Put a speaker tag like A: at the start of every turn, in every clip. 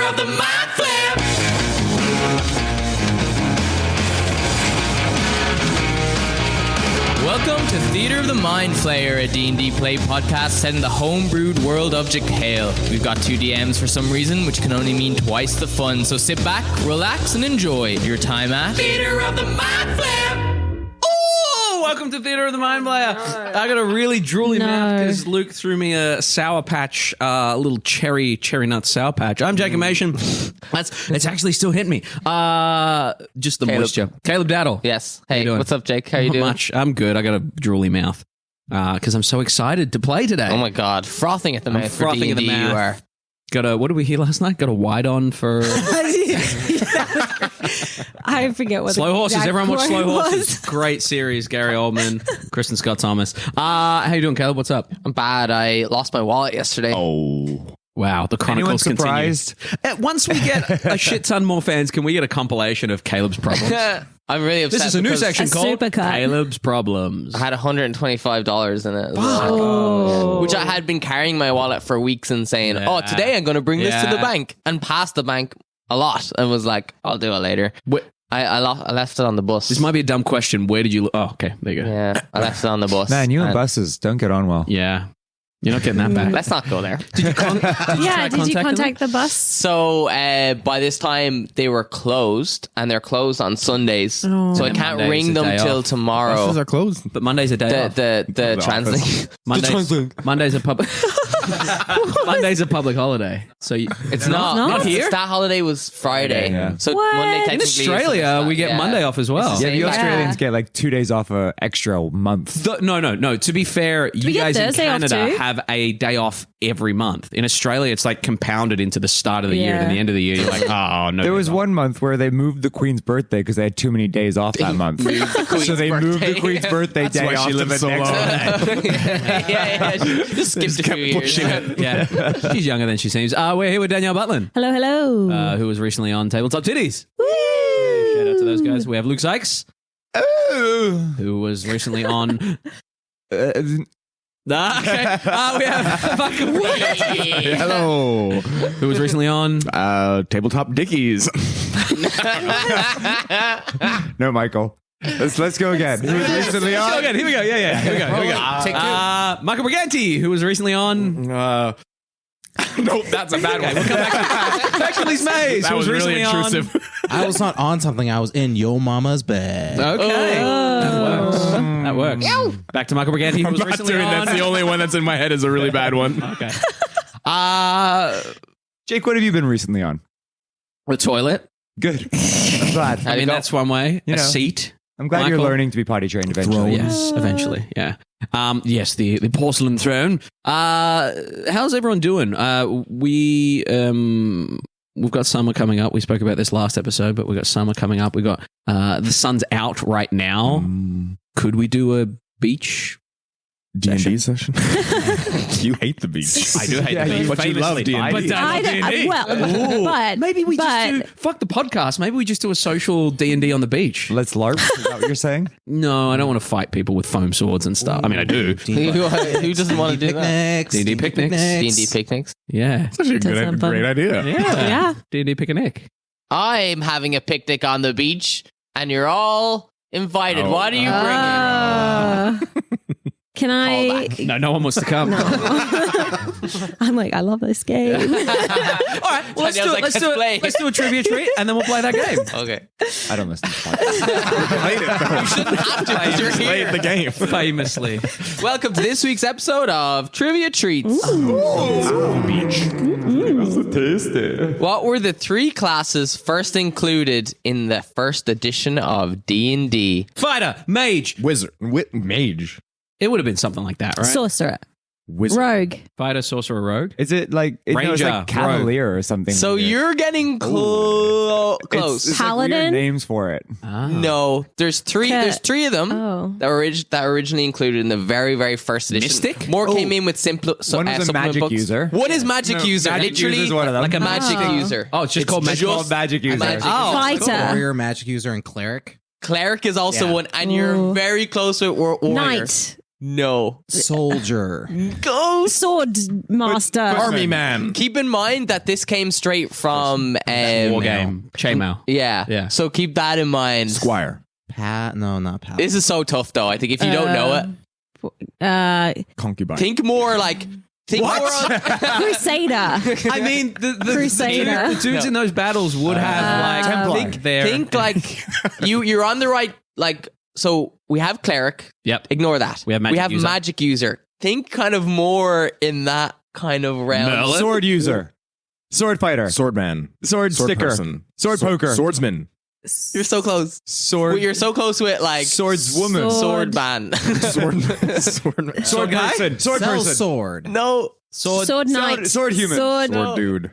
A: of the Mind Flayer.
B: Welcome to Theatre of the Mind Flayer, a D&D play podcast set in the homebrewed world of Jekyll. We've got 2 DMs for some reason, which can only mean twice the fun. So sit back, relax, and enjoy your time at
A: Theatre of the Mind Flayer.
C: Welcome to Theatre of the Mind Flayer. I got a really drooly mouth because Luke threw me a Sour Patch, a little cherry nut Sour Patch. I'm Jacob Machin. It's actually still hitting me. Just the moisture. Caleb Dowdall.
B: Yes. Hey, what's up, Jake? How you doing?
C: Much. I'm good. I got a drooly mouth because I'm so excited to play today.
B: Oh my God, frothing at the mouth for
C: frothing
B: D&D
C: at the mouth.
B: you are.
C: Got a, what did we hear last night? Got a wide on for...
D: I forget what
C: Slow Horses. Everyone watch Slow
D: was.
C: Horses. Great series. Gary Oldman, Kristen Scott Thomas. How you doing, Caleb? What's up?
B: I'm bad. I lost my wallet yesterday.
E: Oh.
C: Wow, the chronicles
E: surprised?
C: continue. Once we get a shit ton more fans, can we get a compilation of Caleb's problems?
B: I'm really upset.
C: This is a new section
D: A
C: called
D: supercut.
C: Caleb's Problems.
B: I had $125 in it as well.
D: Oh.
B: Which I had been carrying my wallet for weeks and saying, oh, today I'm going to bring this to the bank, and passed the bank a lot and was like, I'll do it later. I left it on the bus.
C: This might be a dumb question. Where did you... Oh, okay. There you go.
B: Yeah, I left it on the bus.
E: Man, you and buses don't get on well.
C: Yeah. You're not getting that back.
B: Let's not go there.
C: Did you
D: Did you contact the bus?
B: So by this time they were closed, and they're closed on Sundays. So I can't
C: Monday's
B: ring
C: a
B: them
C: day
B: till
C: off.
B: tomorrow.
E: Buses are closed.
C: But Monday's a day off.
B: The translate.
C: Monday's a public... Monday's a public holiday. So
B: It's not
C: here?
B: That holiday was Friday.
E: Yeah.
B: So
D: What?
B: Monday
C: In
B: technically
C: Australia, we get
B: yeah.
C: Monday off as well.
B: It's the
E: Yeah,
B: same.
E: the
B: Yeah.
E: Australians get like 2 days off an extra month.
C: No. To be fair, you
D: we get
C: guys in
D: Thursday off
C: Canada
D: too?
C: have a day off every month. In Australia, it's like compounded into the start of the year, and then the end of the year, you're like, oh, no.
E: There was one month where they moved the Queen's birthday because they had too many days off that month. So they moved the Queen's birthday day off to the next day.
B: yeah. Just skipped a few years.
C: Yeah. She's younger than she seems. We're here with Danielle Butlin,
D: Hello.
C: who was recently on Tabletop Titties. Shout out to those guys. We have Luke Sykes, who was recently on... Okay. We have Michael Briganti,
E: Hello.
C: who was recently on...
E: Tabletop Dickies. No, Michael. Let's go again. Who was recently on?
C: Here we go. Yeah. Here we go.
B: Take two.
C: Michael Briganti, who was recently on...
E: Nope, that's a bad one.
C: We'll come back to Hercules Mays,
E: That
C: who
E: was really
C: recently
E: intrusive.
F: I was not on something. I was in Yo Mama's bed.
C: Okay. That works. Back to Michael Briganti, who was recently on...
E: That's the only one that's in my head is a really bad one.
C: Okay.
E: Jake, what have you been recently on?
C: The toilet.
E: Good. I'm glad.
C: I mean, that's one way.
E: You
C: A
E: know.
C: seat.
E: I'm glad you're
C: Michael?
E: learning to be potty trained eventually.
C: Yes, eventually. Yeah. Yes, the porcelain throne. How's everyone doing? We've got summer coming up. We spoke about this last episode, but we've got summer coming up. We've got the sun's out right now. Could we do a beach
E: D&D session? You hate the beach.
C: I do hate the beach,
E: but you love
C: famously.
E: D&D.
C: But
D: I don't, but
C: maybe we just do,
D: but
C: fuck the podcast. Maybe we just do a social D&D on the beach.
E: Let's LARP. Is that what you're saying?
C: No, I don't want to fight people with foam swords and stuff. I mean, I do.
B: Who doesn't want to do that?
C: D&D picnics.
B: D&D picnics.
C: Yeah.
E: That's actually
D: That sounds fun.
E: great idea.
D: Yeah.
C: D&D picnic.
B: I'm having a picnic on the beach, and you're all invited. What are you bringing?
D: Can I?
C: No one wants to come.
D: I'm like, I love this game.
C: All right, well,
B: Danielle's like, let's play.
C: Let's do a trivia treat, and then we'll play that game.
B: Okay.
E: I don't listen to podcasts. Played it, though.
B: You shouldn't have to because you're
E: Played
B: here.
E: the game.
C: Famously.
B: Welcome to this week's episode of Trivia Treats.
E: Tasty.
B: What were the 3 classes first included in the first edition of D&D?
C: Fighter, mage.
E: Wizard. Mage.
C: It would have been something like that, right?
D: Sorcerer.
E: Wizard.
D: Rogue.
C: Fighter, sorcerer, rogue.
E: Is it like it's
C: Ranger,
E: like Cavalier or something?
B: So
E: weird.
B: you're getting close.
E: It's like
D: Paladin?
E: weird names for it.
B: No, there's 3 of them
D: Oh.
B: that were originally included in the very, very first edition.
C: Mystic?
B: More came in with
E: One was a
B: supplement
E: magic
B: books.
E: user.
B: What is magic user?
E: Magic
B: Literally,
E: user's one of them.
C: Like a
B: magic
D: Oh.
B: user.
C: Oh, it's just called magic.
E: Called magic user.
B: Magic
C: Oh,
D: Fighter.
F: Warrior, magic user, and cleric.
B: Cleric is also
F: Yeah.
B: one, and you're
D: Ooh.
B: very close with warrior.
D: Knight.
G: No.
F: Soldier.
G: Go.
D: Sword master.
H: Army man.
G: Keep in mind that this came straight from
C: War game. Chainmail.
G: Yeah.
C: Yeah.
G: So keep that in mind.
H: Squire.
F: No, not Pat.
G: This is so tough, though. I think if you don't know it,
H: Concubine.
G: think more like. Think more on,
D: Crusader.
C: I mean, the
D: Crusader.
C: the dudes in those battles would have like
E: Templar.
G: think like you're on the right, like, so we have cleric.
C: Yep.
G: Ignore that.
C: We have magic user.
G: user. Think kind of more in that kind of realm.
C: Merlin?
E: Sword user. Sword fighter.
H: Swordman.
E: Sword sticker.
H: person.
E: Sword poker.
H: Swordsman.
G: You're so close.
E: Sword.
G: You're so close to it, like
E: Swordswoman.
G: sword man.
E: Sword person. Sword
F: Sell
E: person.
F: sword.
G: No.
D: Sword knight.
E: Sword human.
D: Sword.
H: Sword dude.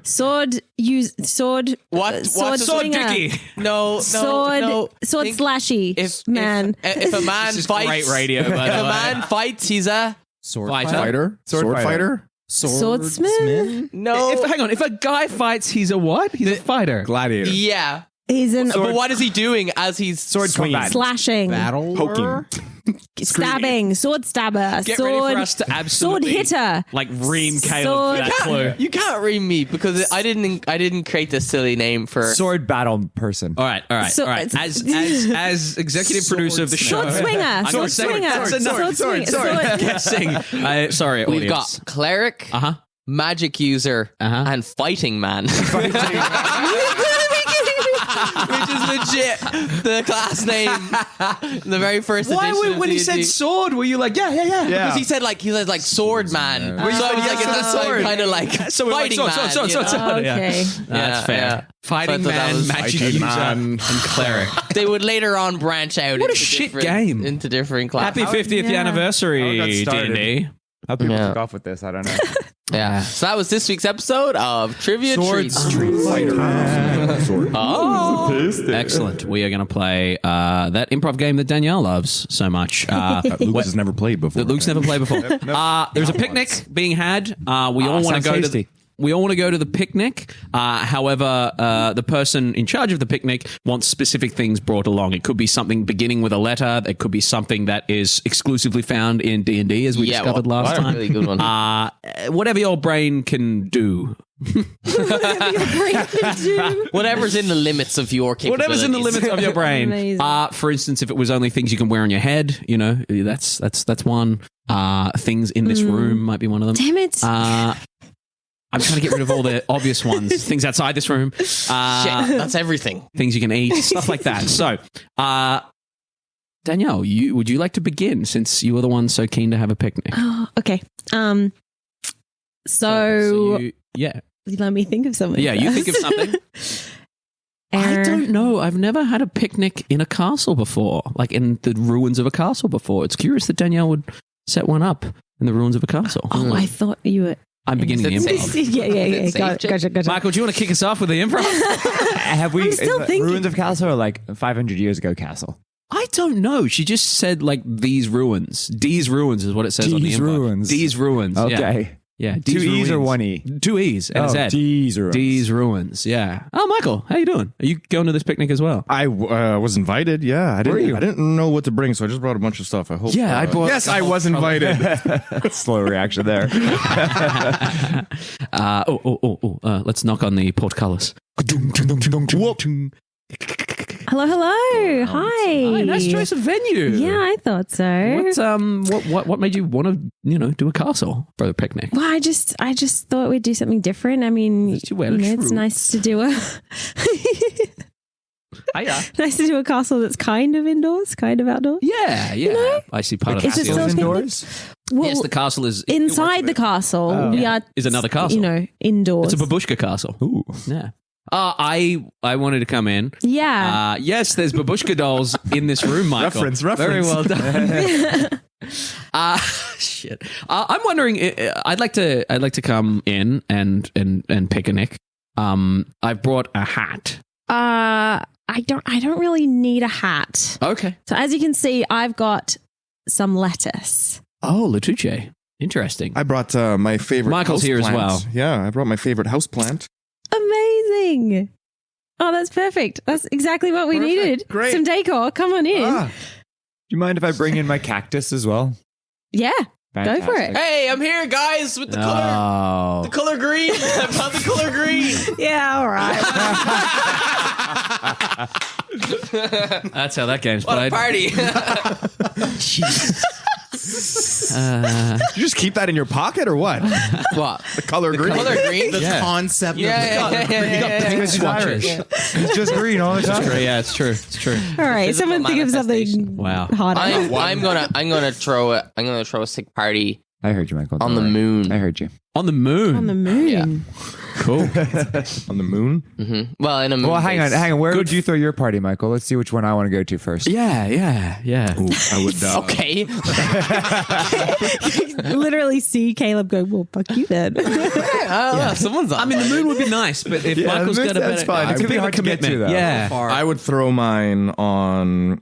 D: Sword.
G: What?
D: Sword
G: Sword
D: swinger.
G: No.
D: Sword. Sword
G: Think
D: slashy. Man.
G: If a man fights,
C: great radio, by
G: if
C: the
G: a
C: way.
G: man fights, he's a
F: Sword
H: Fighter. Sword fighter.
D: Swordsman?
G: no.
C: Hang on, if a guy fights, he's a what? He's a fighter.
E: Gladiator.
G: Yeah.
D: He's an
G: But what is he doing as he's
E: Sword combat.
D: slashing,
F: Battle.
H: Poking.
D: stabbing, sword stabber,
C: Get
D: sword,
C: ready for us to
D: sword
C: absolutely
D: hitter.
C: like ream Caleb
D: Sword-
C: for that clue.
G: You can't read me because I didn't create this silly name for
E: Sword battle person.
C: All right.
D: So-
C: All right. As executive producer of the show,
D: Sword swinger,
C: I'm
D: sword
C: gonna say
D: swinger,
C: that's enough.
D: sword swinger,
C: Guessing. Sorry,
G: We've
C: audience.
G: got cleric,
C: Uh-huh.
G: magic user,
C: Uh-huh.
G: and fighting man. Which is legit the class name. The very first edition.
C: When he said sword, were you like, yeah?
G: Because he said like sword man. So I was like, it's that kind of like
C: So we're like,
G: fighting man.
C: sword.
G: you know?
D: Okay.
C: That's fair.
G: yeah.
C: Fighting
G: So I thought that
C: man,
G: was
C: magic
H: fighting
C: user,
H: man.
C: and cleric.
G: They would later on branch out.
C: What a
G: into
C: shit
G: different-
C: game.
G: into different classes.
C: Happy 50th
D: Yeah.
C: anniversary,
E: How it got started.
C: D&D.
E: How people
G: Yeah.
E: took off with this, I don't know.
G: Yeah. So that was this week's episode of Trivia Treats.
C: Excellent. We are going to play that improv game that Danielle loves so much.
H: Lucas has never played before.
C: That Luke's never played before. There's a picnic being had. We all want to
E: sounds
C: go
E: tasty.
C: we all want to go to the picnic. However, the person in charge of the picnic wants specific things brought along. It could be something beginning with a letter. It could be something that is exclusively found in D&D, as we discovered last time.
G: Really good one.
C: Whatever your brain can do.
G: Whatever's in the limits of your capabilities.
C: Whatever's in the limits of your brain.
D: Amazing.
C: For instance, if it was only things you can wear on your head, you know, that's one. Things in this room might be one of them.
D: Damn it.
C: I'm trying to get rid of all the obvious ones. Things outside this room.
G: Shit, that's everything.
C: Things you can eat. Stuff like that. So, Danielle, would you like to begin since you were the one so keen to have a picnic?
D: Oh, okay. So
C: yeah.
D: let me think of something.
C: Yeah, you think of something. I don't know. I've never had a picnic in a castle before, like in the ruins of a castle before. It's curious that Danielle would set one up in the ruins of a castle.
D: Oh, I thought you were.
C: I'm beginning the
G: Is it
C: improv.
G: safe?
D: Yeah.
G: Is it safe,
D: Gotcha.
C: Michael, do you want to kick us off with the improv?
E: Have we?
D: I'm still thinking.
E: Ruins of Castle or like 500 years ago Castle?
C: I don't know. She just said like these ruins. D's ruins is what it says on the
E: D's
C: improv.
E: ruins.
C: D's ruins.
E: Okay.
C: Yeah.
E: 2
C: D's
E: E's or
C: ruins.
E: 1 E?
C: 2 E's and a Z.
E: D's ruins.
C: D's ruins. Yeah. Oh, Michael, how you doing? Are you going to this picnic as well?
H: I was invited. Yeah, I didn't know what to bring, so I just brought a bunch of stuff. I hope.
C: Yeah, I brought
H: Yes,
C: like a
H: I
C: whole
H: was invited.
E: Slow reaction there.
C: Let's knock on the portcullis.
D: Hello. Hi.
C: Nice choice of venue.
D: Yeah, I thought so.
C: What made you want to do a castle for a picnic?
D: Well, I just thought we'd do something different. I mean,
C: Did you wear a
D: it's
C: shrew?
D: nice to do a
C: Hiya.
D: nice to do a castle that's kind of indoors, kind of outdoors.
C: Yeah. I see part of
D: Is it
C: that.
D: still
E: indoors?
D: Well,
C: Yes, the castle is
D: inside the castle. We are
C: Is another castle.
D: Indoors.
C: It's a babushka castle.
E: Ooh.
C: Yeah. I wanted to come in.
D: Yeah.
C: Yes, there's babushka dolls in this room, Michael.
H: Reference.
C: Very well done. Shit. I'm wondering. I'd like to come in and picnic. I've brought a hat.
D: I don't really need a hat.
C: Okay.
D: So as you can see, I've got some lettuce.
C: Oh, Latuche. Interesting.
H: I brought my favorite.
C: Michael's here as
H: houseplant.
C: well.
H: Yeah, I brought my favorite house plant.
D: Amazing. Oh, that's perfect. That's exactly what we
H: Perfect.
D: needed.
H: Great.
D: Some decor. Come on in.
H: Ah,
E: Do you mind if I bring in my cactus as well?
D: Yeah, go for it.
G: Hey, I'm here, guys, with the
C: Oh.
G: color green. I've got the color green.
D: Yeah, all right.
C: That's how that game's
G: What a
C: played.
G: party.
H: You just keep that in your pocket or what?
G: What?
H: The color green.
G: Color green?
F: The concept
G: Yeah,
F: of
G: yeah, yeah.
C: Pink swatches.
E: It's just green all the time.
C: Yeah, it's true. It's true.
D: All right,
G: Physical
D: someone think of something
C: Wow.
D: harder.
G: I'm gonna throw a sick party
E: I heard you, Michael.
G: on the
E: Don't worry.
G: moon.
E: I heard you.
C: On the moon.
D: On the moon.
G: Yeah.
C: Cool.
H: On the moon.
G: Well, in a moon
E: Well, hang on.
G: base.
E: Where would you throw your party, Michael? Let's see which one I want to go to first.
C: Yeah.
H: Ooh, I would.
G: Okay.
D: Literally see Caleb go, well, fuck you then.
G: Someone's on.
C: I mean, the moon would be nice, but if Michael's
E: the
C: got a
E: moon- that's
C: better,
E: fine. It's
C: a
E: gonna be
C: bit of a
E: hard to get to,
C: commitment.
E: though.
C: Yeah.
H: I would throw mine on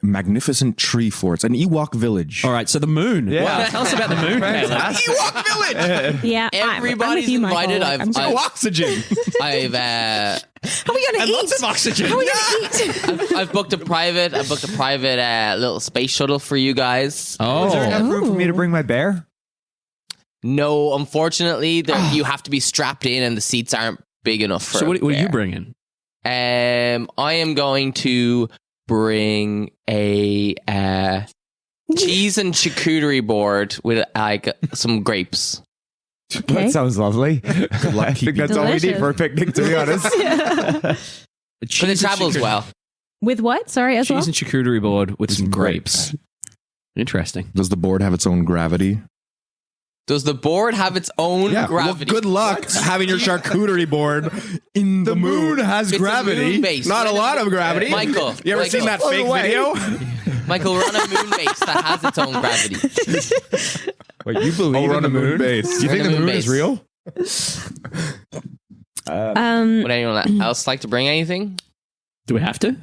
H: magnificent tree forts, an Ewok village.
C: All right. So the moon.
E: Yeah.
C: Wow, tell us about the moon, Caleb.
H: Ewok village.
D: Yeah,
G: Everybody's
D: I'm with you,
G: invited.
D: Michael. I'm
H: No
D: sorry.
H: oxygen.
G: I've
D: How are we gonna eat?
C: Lots of oxygen.
D: How are we gonna eat?
G: I've booked a private little space shuttle for you guys.
C: Oh.
E: Is there enough room for me to bring my bear?
G: No, unfortunately, you have to be strapped in, and the seats aren't big enough for.
C: So what are you
G: bear.
C: bringing?
G: I am going to bring a cheese and charcuterie board with like some grapes.
D: Okay.
E: That sounds lovely. I think that's all we need for a picnic, to be honest.
G: But it travels well.
D: With what? Sorry, as well?
C: Cheese and charcuterie board with some
E: grapes.
C: grapes. Interesting.
H: Does the board have its own gravity?
G: Does the board have its own gravity?
H: Well, good luck having your charcuterie board in the moon. Has
G: It's a
H: gravity.
G: moon base.
H: Not a lot of gravity.
G: Michael,
H: You ever seen that fake video?
G: Michael, we're on a moon base that has its own gravity.
E: Wait, you believe
H: We're
E: in
H: on
E: the
H: a moon
E: moon?
H: base. Do you
G: We're
H: think
G: on
H: the
G: a moon
H: moon is
G: base.
H: real?
G: Would anyone else like to bring anything?
C: Do we have to?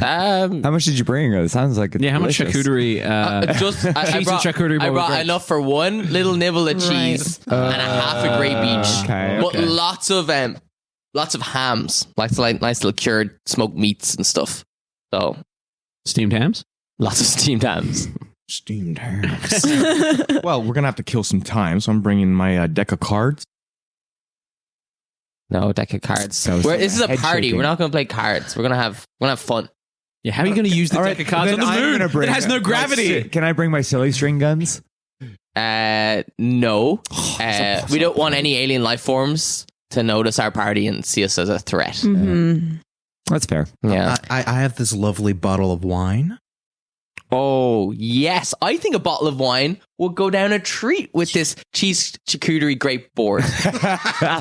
E: How much did you bring? It sounds like it's
C: Yeah. How much
E: delicious.
C: charcuterie?
G: I
C: cheese and charcuterie
G: I
C: board with
G: brought
C: grapes.
G: enough for one little nibble of cheese and a half a grape each.
E: Okay,
G: But
E: okay.
G: lots of hams, like nice little cured smoked meats and stuff. So
C: Steamed hams.
G: lots of steamed hams.
H: Steamed hams. Well, we're gonna have to kill some time, so I'm bringing my deck of cards.
G: No deck of cards.
E: That was
G: This is a
E: head
G: party.
E: shaking.
G: We're not going to play cards. We're gonna have fun.
C: Yeah. How are you going to use the
E: All
C: deck
E: right,
C: of cards on
E: then
C: the
E: I'm
C: moon?
E: gonna bring
C: It has no
E: my
C: gravity.
E: Can I bring my silly string guns?
G: No. We don't want any alien life forms to notice our party and see us as a threat.
D: Mhm.
E: That's fair.
G: Yeah.
F: I have this lovely bottle of wine.
G: Oh, yes. I think a bottle of wine will go down a treat with this cheese charcuterie grape board.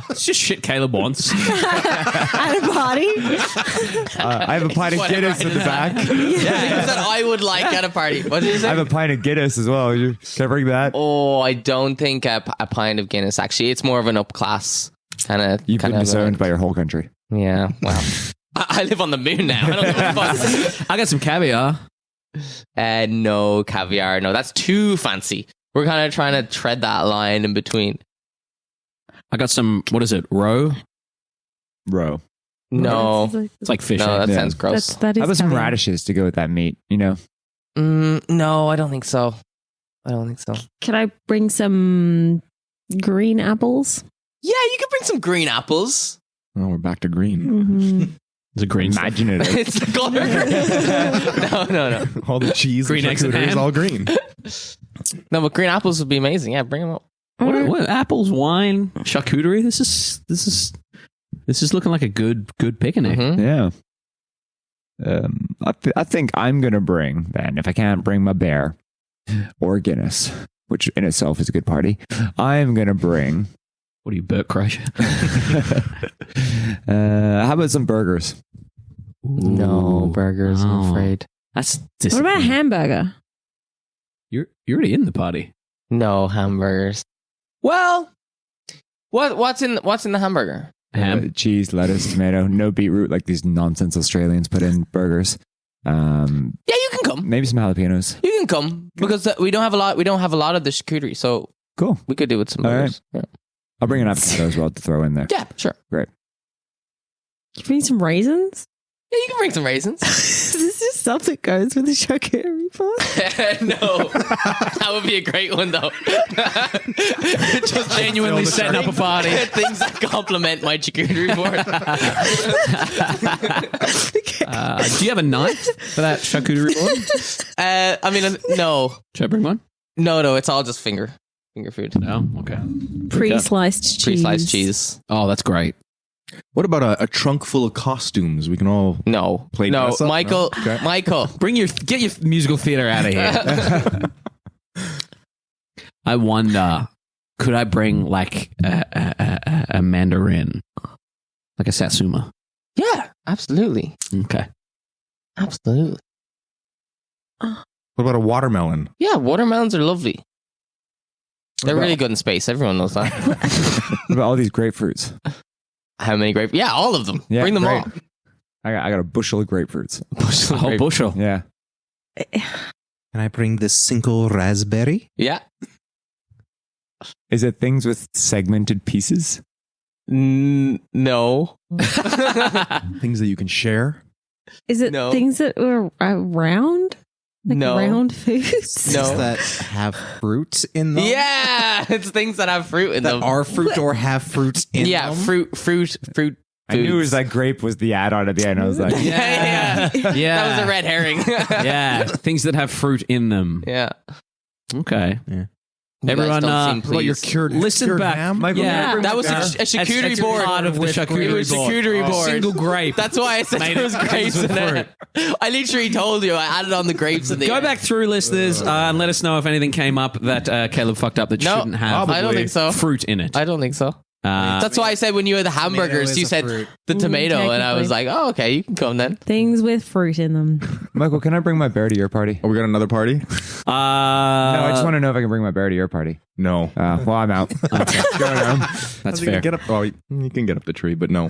C: It's just shit Caleb wants.
D: At a party?
E: I have a pint of
G: Whatever,
E: Guinness in the back.
G: Things that I would like at a party. What did you
E: I
G: say?
E: have a pint of Guinness as well. Can I bring that?
G: Oh, I don't think a pint of Guinness. Actually, it's more of an up class kind of.
E: You've been disowned by your whole country.
G: Yeah. Well, I live on the moon now. I don't give a fuck.
C: I got some caviar.
G: No caviar. No, that's too fancy. We're kind of trying to tread that line in between.
C: I got some. What is it? Roe.
E: Row.
G: No,
C: It's like fish.
G: no, that
C: egg.
G: sounds gross.
D: That is
E: How about some
D: caviar.
E: radishes to go with that meat? You know?
G: No, I don't think so.
D: Can I bring some green apples?
G: Yeah, you could bring some green apples.
H: Oh, we're back to green.
D: Mm-hmm.
C: It's a green.
E: Imagine it.
G: It's the color. No.
H: All the cheese,
C: Green
H: and
C: eggs and
H: charcuterie is
C: ham.
H: all green.
G: No, but green apples would be amazing. Yeah, bring them up.
C: What, apples, wine, charcuterie. This is looking like a good picnic.
G: Mhm.
E: Yeah. I think I'm going to bring, then, if I can't bring my bear or Guinness, which in itself is a good party, I'm going to bring...
C: What are you, Burt Kreischer?
E: how about some burgers?
G: No burgers, I'm
C: Oh.
G: afraid.
C: That's
D: What about a
C: disappointing.
D: hamburger?
C: You're already in the party.
G: No hamburgers. Well, what's in the hamburger?
C: Ham.
E: Cheese, lettuce, tomato, no beetroot like these nonsense Australians put in burgers.
G: Yeah, you can come.
E: Maybe some jalapenos.
G: You can come because we don't have a lot. We don't have a lot of the charcuterie, so
E: Cool.
G: we could do with some
E: All right.
G: burgers. Yeah.
E: I'll bring an avocado as well to throw in there.
G: Yeah, sure.
D: Can you bring some raisins?
G: Yeah, you can bring some raisins.
D: Is this just stuff that goes with the charcuterie board?
G: No, that would be a great one though. Just
C: Genuinely setting up a party.
G: Things that complement my charcuterie board.
C: Do you have a knife for that charcuterie board?
G: I mean, no,
C: Should I bring one?
G: no, it's all just finger food.
C: No. Okay.
D: Pre-sliced cheese.
G: Pre-sliced cheese.
C: Oh, that's great.
H: What about a trunk full of costumes? We can all
G: No,
H: play
G: no,
H: dress up?
G: Michael,
H: No? Okay.
G: Michael.
C: Get your musical theater out of here. I wonder, could I bring like a mandarin, like a satsuma?
G: Yeah, absolutely,
C: Okay.
G: absolutely.
H: What about a watermelon?
G: Yeah, watermelons are lovely. They're
E: about-
G: really good in space. Everyone knows that.
E: What about all these grapefruits?
G: How many grape? Yeah, all of them.
E: Yeah,
G: Bring them
E: great.
G: all.
E: I got a bushel of grapefruits.
G: Bushel
C: A whole
G: grape-
C: bushel.
E: Yeah.
F: Can I bring this single raspberry?
G: Yeah.
E: Is it things with segmented pieces?
G: No.
H: Things that you can share?
D: Is it
G: No.
D: things that are round? Like
G: No.
D: round foods?
G: No.
F: Things that have fruit in them?
G: Yeah, it's things that have fruit in
F: That
G: them.
F: are fruit or have fruit in
G: Yeah,
F: them?
G: fruit.
E: I knew it was
G: foods.
E: like grape was the add-on at the end. I was like,
G: Yeah.
C: Yeah.
G: That was a red herring.
C: Yeah. Things that have fruit in them.
G: Yeah.
C: Okay.
G: You guys
C: Everyone,
G: don't seem
H: What about your
G: pleased.
H: cured
C: Listen
H: cured
C: back.
H: ham?
E: Michael,
C: Yeah.
E: can I bring
G: That
E: my
G: was
E: bar?
G: a charcuterie
C: That's
G: board.
C: part of the charcuterie
G: It was
C: board.
G: charcuterie board.
C: Single grape.
G: That's why I said
C: Made
G: there was
C: it
G: grapes
C: with
G: in it. I literally told you I added on the grapes in the
C: Go
G: end.
C: back through, listeners, and let us know if anything came up that Caleb fucked up that
G: No,
C: shouldn't have
G: I don't think so.
C: fruit in it.
G: I don't think so. That's why I said when you had the hamburgers,
F: is
G: you
F: a
G: said
F: fruit.
G: the tomato, and I was
D: technically.
G: like, oh, okay, you can come then.
D: Things with fruit in them.
E: Michael, can I bring my bear to your party?
H: Are we got another party?
E: No, I just want to know if I can bring my bear to your party.
H: No.
E: Well, I'm out.
C: That's
H: You
C: fair.
H: can get up. Oh, you can get up the tree, but no.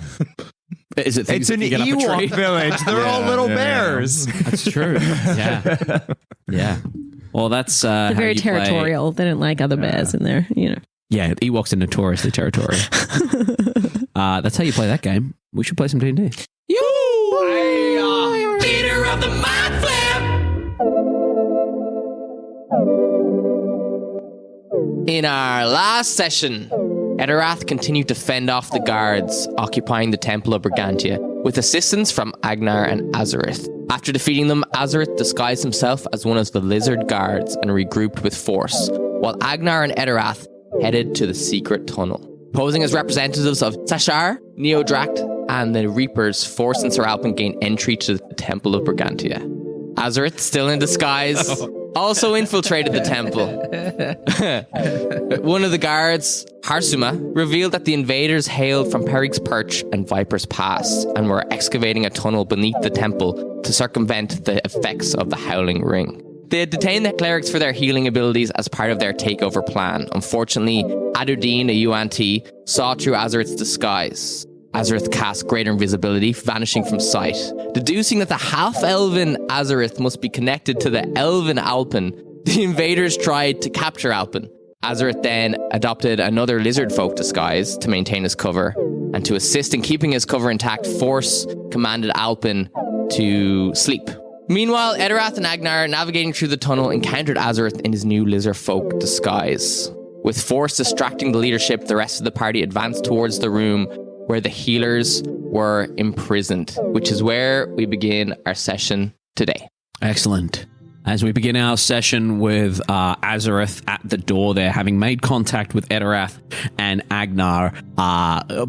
C: Is it things
E: It's an
C: that you get up a
E: Ewok
C: tree?
E: village. They're all
H: Yeah,
E: little
H: yeah, yeah.
E: bears.
C: That's true. Yeah. Yeah. Well, that's
D: They're
C: how
D: very
C: you play-
D: territorial. They don't like other bears in there, you know.
C: Yeah, Ewoks are notoriously territorial. That's how you play that game. We should play some D&D.
A: Leader of the Mind Flip.
G: In our last session, Etterath continued to fend off the guards occupying the Temple of Brigantia with assistance from Agenar and Azorith. After defeating them, Azorith disguised himself as one of the lizard guards and regrouped with force, while Agenar and Etterath headed to the secret tunnel. Posing as representatives of Sashar, Neodract, and the Reapers, Force and Sir Alpin gained entry to the Temple of Brigantia. Azorith, still in disguise, also infiltrated the temple. One of the guards, Harsuma, revealed that the invaders hailed from Perig's Perch and Viper's Pass and were excavating a tunnel beneath the temple to circumvent the effects of the Howling Ring. They had detained the clerics for their healing abilities as part of their takeover plan. Unfortunately, Adudine, a UNT, saw through Azorith's disguise. Azorith cast greater invisibility, vanishing from sight. Deducing that the half-elven Azorith must be connected to the elven Alpin, the invaders tried to capture Alpin. Azorith then adopted another lizardfolk disguise to maintain his cover, and to assist in keeping his cover intact, Force commanded Alpin to sleep. Meanwhile, Etterath and Agenar, navigating through the tunnel, encountered Azorith in his new lizardfolk disguise. With Force distracting the leadership, the rest of the party advanced towards the room where the healers were imprisoned, which is where we begin our session today.
C: Excellent. As we begin our session with Azorith at the door there, having made contact with Etterath and Agenar,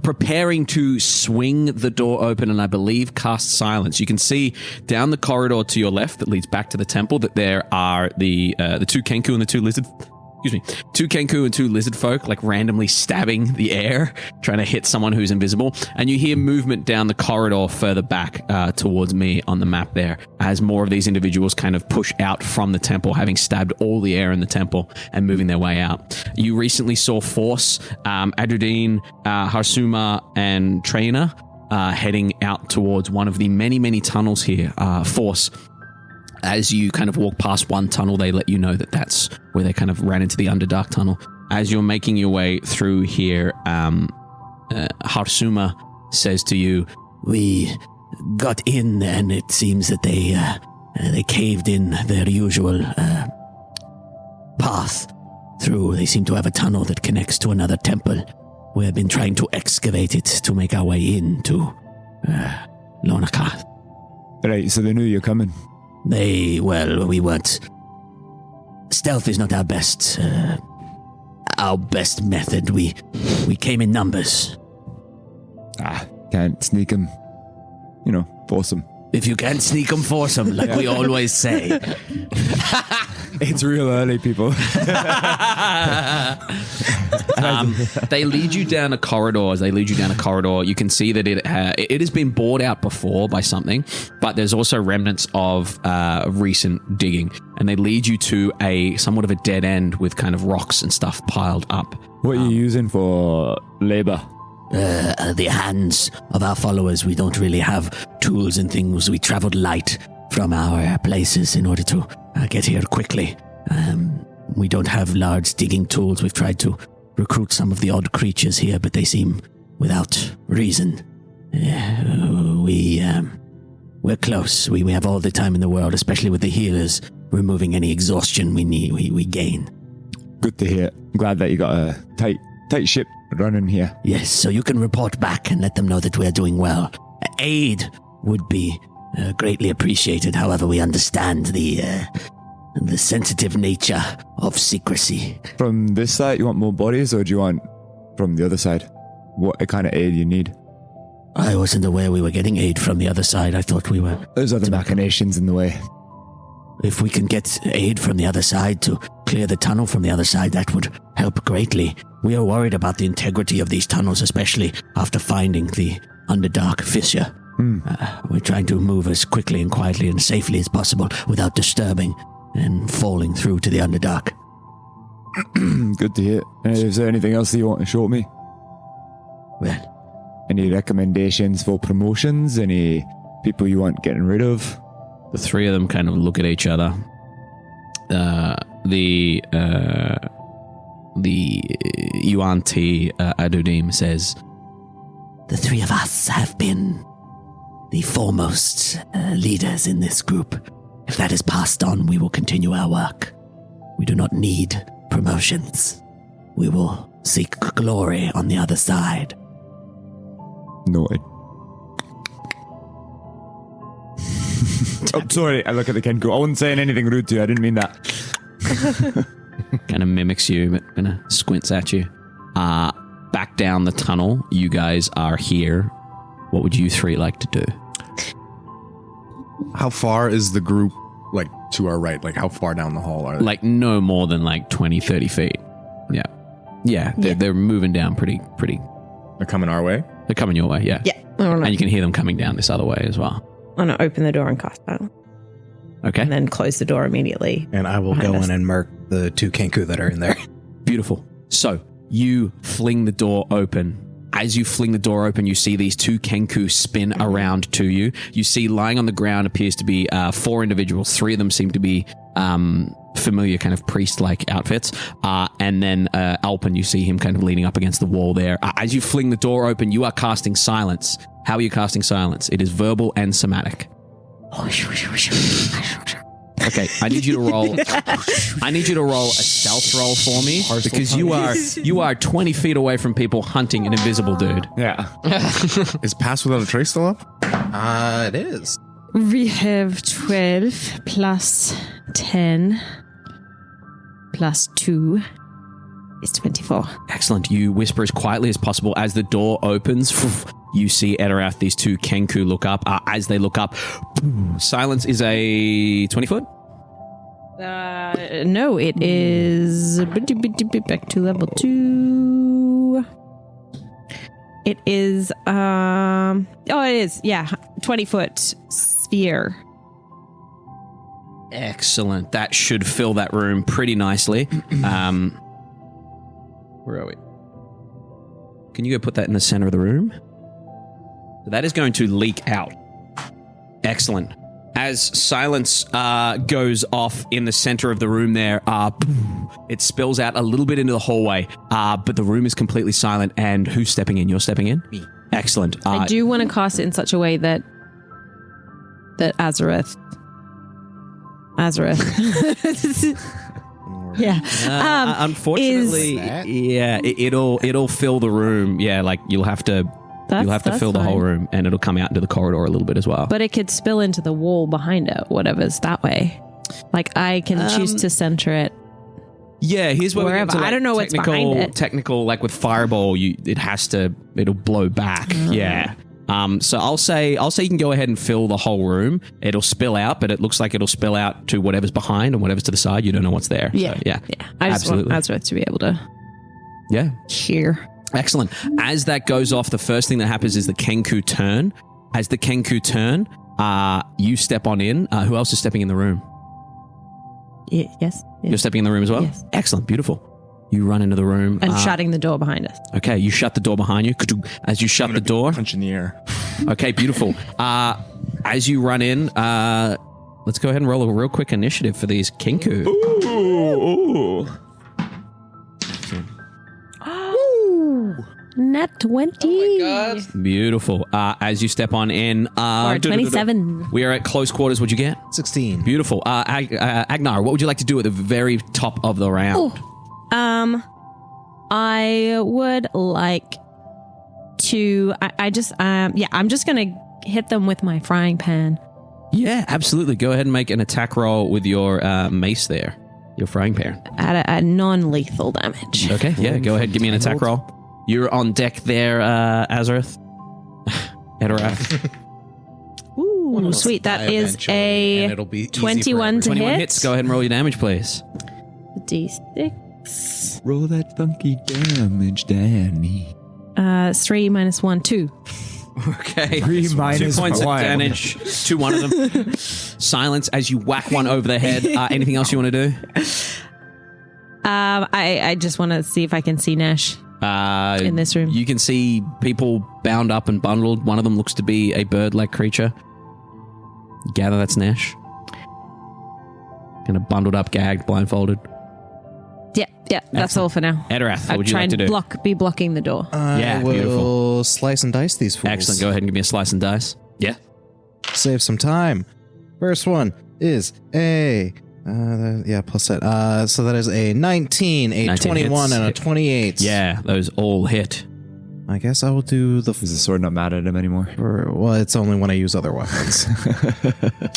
C: preparing to swing the door open and I believe cast silence. You can see down the corridor to your left that leads back to the temple that there are the two Kenku and the two lizard... two Kenku and two lizard folk like randomly stabbing the air, trying to hit someone who's invisible. And you hear movement down the corridor further back towards me on the map there as more of these individuals kind of push out from the temple, having stabbed all the air in the temple and moving their way out. You recently saw Force, Adudine, Harsuma, and Traina heading out towards one of the many, many tunnels here. Force, as you kind of walk past one tunnel, they let you know that that's where they kind of ran into the Underdark tunnel. As you're making your way through here, Harsuma says to you, "We
I: got in, and it seems that they caved in their usual path through. They seem to have a tunnel that connects to another temple. We have been trying to excavate it to make our way into Lornacath.
E: Right, so they knew you were coming.
I: We weren't. Stealth is not our best method. We came in numbers.
E: Can't sneak them. Force them.
I: If you can't sneak them, force them, like we always say.
E: It's real early, people.
C: They lead you down a corridor. As they lead you down a corridor, you can see that it has been bored out before by something, but there's also remnants of recent digging, and they lead you to somewhat of a dead end with kind of rocks and stuff piled up.
E: What are you using for labor?
I: The hands of our followers. We don't really have tools and things. We traveled light from our places in order to get here quickly. We don't have large digging tools. We've tried to recruit some of the odd creatures here, but they seem without reason. We're close. We have all the time in the world, especially with the healers removing any exhaustion we gain.
E: Good to hear. I'm glad that you got a tight ship running here.
I: Yes, so you can report back and let them know that we are doing well. Aid would be greatly appreciated. However, we understand the sensitive nature of secrecy.
E: From this side, you want more bodies, or do you want from the other side? What kind of aid you need?
I: I wasn't aware we were getting aid from the other side. I thought we were...
E: There's other machinations in the way.
I: If we can get aid from the other side to clear the tunnel from the other side, that would help greatly. We are worried about the integrity of these tunnels, especially after finding the Underdark fissure. We're trying to move as quickly and quietly and safely as possible without disturbing and falling through to the Underdark.
E: Good to hear. Is there anything else that you want to show me?
I: Well,
E: any recommendations for promotions? Any people you want getting rid of?
C: The three of them kind of look at each other. The Yuan-Ti Adudim says,
I: the three of us have been the foremost leaders in this group. If that is passed on, we will continue our work. We do not need promotions. We will seek glory on the other side.
E: Noted. Sorry, I look at the Kenku. I wasn't saying anything rude to you. I didn't mean that.
C: kind of mimics you, but kind of squints at you. Back down the tunnel, you guys are here. What would you three like to do?
J: How far is the group, to our right? How far down the hall are they?
C: No more than 20, 30 feet. Yeah. Yeah, they're moving down pretty.
J: They're coming our way?
C: They're coming your way, yeah.
D: Yeah.
C: And you can hear them coming down this other way as well.
D: I'm going to open the door and cast battle.
C: Okay.
D: And then close the door immediately.
F: And I will go in and murk the two Kenku that are in there.
C: Beautiful. So, you fling the door open. As you fling the door open, you see these two Kenku spin around to you. You see lying on the ground appears to be 4 individuals. 3 of them seem to be familiar kind of priest-like outfits. And then Alpin, you see him kind of leaning up against the wall there. As you fling the door open, you are casting silence. How are you casting silence? It is verbal and somatic. Okay, I need you to roll. I need you to roll a stealth roll for me because you are 20 feet away from people hunting an invisible dude.
E: Yeah.
J: Is Pass Without a Trace still up?
F: It is.
D: We have 12 plus 10 plus 2 is 24.
C: Excellent. You whisper as quietly as possible as the door opens. You see Etterath, these two Kenku look up. As they look up, silence is a 20 foot?
D: No, it is back to level 2. It is it is, 20-foot sphere.
C: Excellent. That should fill that room pretty nicely. Where are we? Can you go put that in the center of the room? So that is going to leak out. Excellent. As silence goes off in the center of the room there, it spills out a little bit into the hallway, but the room is completely silent. And who's stepping in? You're stepping in?
F: Me.
C: Excellent.
D: I do want to cast it in such a way that that Azorith. Yeah.
C: Unfortunately, it'll fill the room. Yeah, like you'll have to fill the whole room, and it'll come out into the corridor a little bit as well.
D: But it could spill into the wall behind it, whatever's that way. Like I can choose to center it.
C: Yeah, here's where
D: wherever.
C: We get to,
D: I don't know what's behind it.
C: Technical, like with fireball, it'll blow back. Yeah. So I'll say you can go ahead and fill the whole room. It'll spill out, but it looks like it'll spill out to whatever's behind and whatever's to the side. You don't know what's there.
D: Yeah.
C: So, yeah.
D: I just want Azorith to be able to hear.
C: Excellent. As that goes off, the first thing that happens is the Kenku turn. As the Kenku turn, you step on in. Who else is stepping in the room?
D: Yes.
C: You're stepping in the room as well?
D: Yes.
C: Excellent. Beautiful. You run into the room.
D: And shutting the door behind us.
C: Okay, you shut the door behind you. As you shut the door.
H: Punch in the air.
C: Okay, beautiful. As you run in, let's go ahead and roll a real quick initiative for these Kenku.
H: Ooh.
D: Nat 20.
C: Beautiful. As you step on in,
D: Or 27.
C: We are at close quarters. What'd you get?
F: 16.
C: Beautiful. Agenar, what would you like to do at the very top of the round?
D: I would like to. I'm just gonna hit them with my frying pan.
C: Yeah, absolutely. Go ahead and make an attack roll with your mace there, your frying pan.
D: At a non-lethal damage.
C: Okay, yeah. Go ahead, give me an attack roll. You're on deck there, Azorith. Etterath.
D: Ooh, sweet. That is a 21 to
C: 21
D: hit.
C: hits. Go ahead and roll your damage, please.
D: D6.
E: Roll that funky damage, Danny.
D: 3 minus 1, 2.
C: Okay.
E: 3 minus
C: 2 points
E: 1.
C: of damage to one of them. Silence as you whack one over the head. Anything else you want to do?
D: I just want to see if I can see Nash in this room.
C: You can see people bound up and bundled. One of them looks to be a bird-like creature. Gather that's Nash. Kind of bundled up, gagged, blindfolded.
D: Yeah, that's all for now.
C: Etterath, what would you like to do?
D: Be blocking the door.
F: I will
C: beautiful.
F: Slice and dice these fools.
C: Excellent. Go ahead and give me a slice and dice. Yeah.
F: Save some time. First one is a plus that. So that is a 19, a 21, and a 28.
C: Yeah, those all hit.
F: I guess I will do the.
E: Is the sword not mad at him anymore?
F: Well, it's only when I use other weapons.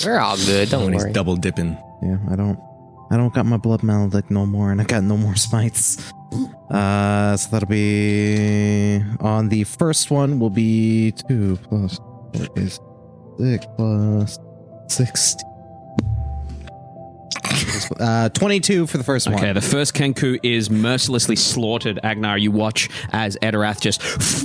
G: We're all good. Don't
J: When
G: worry.
J: he's double dipping.
F: Yeah, I don't got my blood maledict no more, and I got no more smites. So that'll be on the first one will be 2 plus 4 is 6 plus 16. 22 for the first one.
C: Okay, the first Kenku is mercilessly slaughtered. Agenar, you watch as Etterath just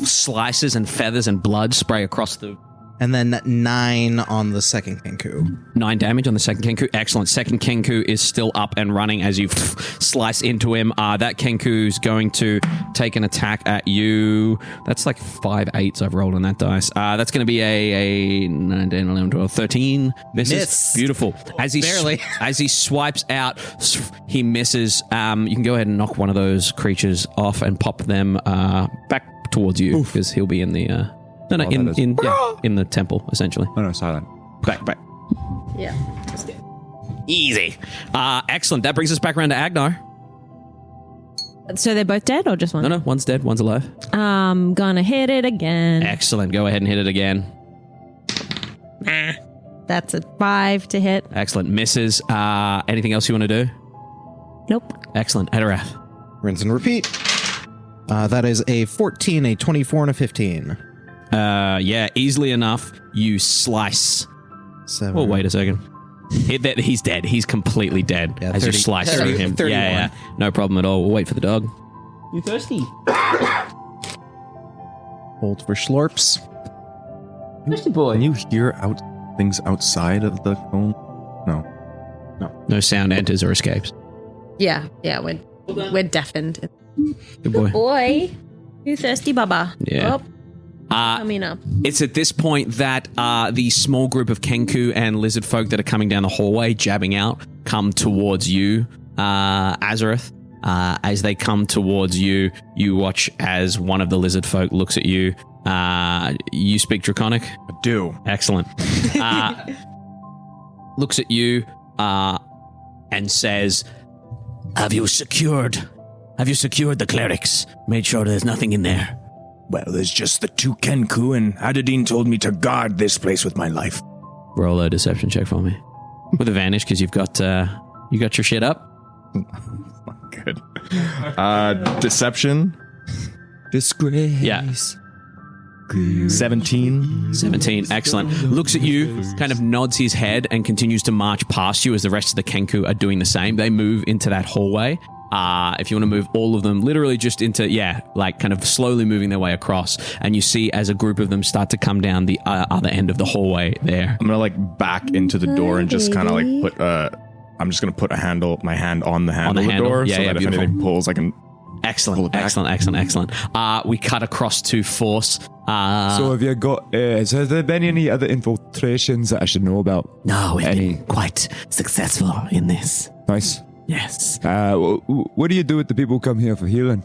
C: slices and feathers and blood spray across the...
F: And then 9 on the second Kenku.
C: 9 damage on the second Kenku. Excellent. Second Kenku is still up and running as you slice into him. That Kenku's going to take an attack at you. That's like 5 8s I've rolled on that dice. That's going to be a 9, 10, 11, 12, 13. Misses. Beautiful. As he
F: Barely.
C: As he swipes out, he misses. You can go ahead and knock one of those creatures off and pop them back towards you because he'll be in the... in the temple, essentially.
E: Oh, no, silent.
C: Back.
D: Yeah.
C: Easy. Excellent. That brings us back around to Agenar.
D: So they're both dead or just one?
C: No, one's dead, one's alive.
D: I'm gonna hit it again.
C: Excellent. Go ahead and hit it again.
D: That's a 5 to hit.
C: Excellent. Misses. Anything else you want to do?
D: Nope.
C: Excellent. Etterath.
F: Rinse and repeat. That is a 14, a 24, and a 15.
C: Yeah, easily enough, you slice.
F: 7.
C: Oh, wait a second. He's dead. He's completely dead
F: Yeah,
C: as
F: 30,
C: you slice through him.
F: 31.
C: Yeah. No problem at all. We'll wait for the dog.
B: You thirsty?
F: Hold for slurps.
B: Thirsty boy.
J: Can you hear things outside of the cone? No.
C: No sound enters or escapes.
D: Yeah, we're deafened.
C: Good boy.
D: Boy, you thirsty, Baba?
C: Yeah.
D: Oh, coming up.
C: It's at this point that the small group of Kenku and lizard folk that are coming down the hallway, jabbing out, come towards you, Azorith. As they come towards you, you watch as one of the lizard folk looks at you. You speak Draconic?
J: I do.
C: Excellent. looks at you and says,
I: Have you secured the clerics? Made sure there's nothing in there?
H: Well, there's just the 2 Kenku, and Adadine told me to guard this place with my life.
C: roll a deception check for me. With advantage, because you got your shit up.
H: Good. Deception. Disgrace.
C: Yeah.
H: 17.
C: 17, excellent. Looks at you, kind of nods his head, and continues to march past you as the rest of the Kenku are doing the same. They move into that hallway. If you want to move all of them, literally just into, kind of slowly moving their way across. And you see as a group of them start to come down the other end of the hallway there.
H: I'm going to back into the door and just kind of put I'm just going to put my hand on the handle of the door so that if anything pulls, I can...
C: Excellent. We cut across to Force.
E: So have you got... has there been any other infiltrations that I should know about?
I: No, we've been quite successful in this.
E: Nice.
I: Yes.
E: What do you do with the people who come here for healing?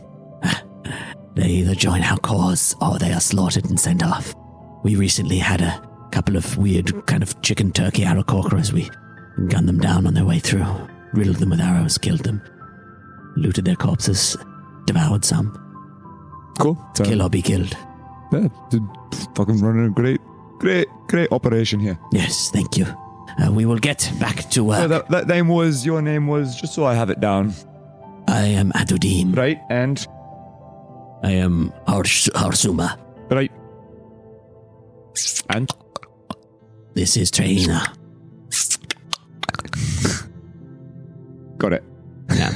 I: They either join our cause or they are slaughtered and sent off. We recently had a couple of weird kind of chicken turkey arrow-corkerers. We gunned them down on their way through, riddled them with arrows, killed them, looted their corpses, devoured some.
E: Cool.
I: Kill or be killed.
E: Yeah, fucking running a great operation here.
I: Yes, thank you. We will get back to work.
E: Your name was, just so I have it down.
I: I am Adudim.
E: Right, and?
I: I am Harsuma.
E: Right. And?
I: This is Traina.
E: Got it.
C: Yeah.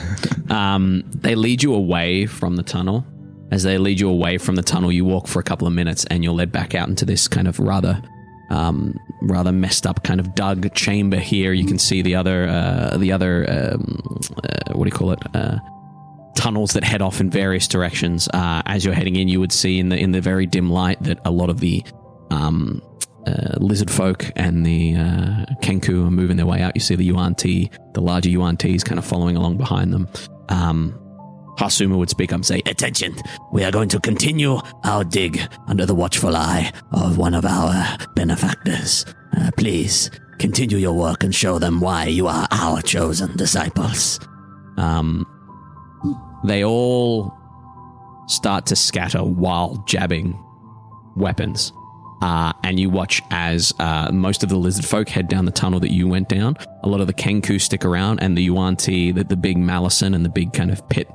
C: They lead you away from the tunnel. As they lead you away from the tunnel, you walk for a couple of minutes and you're led back out into this kind of rather messed up kind of dug chamber here. You can see the other tunnels that head off in various directions. As you're heading in, you would see in the very dim light that a lot of the lizard folk and the Kenku are moving their way out. You see the Yuan Ti, the larger Yuan Tis kind of following along behind them.
I: Harsuma would speak up and say, "Attention, we are going to continue our dig under the watchful eye of one of our benefactors. Please, continue your work and show them why you are our chosen disciples."
C: They all start to scatter while jabbing weapons. And you watch as most of the lizard folk head down the tunnel that you went down. A lot of the Kenku stick around, and the Yuan Ti, the big Malison and the big kind of pit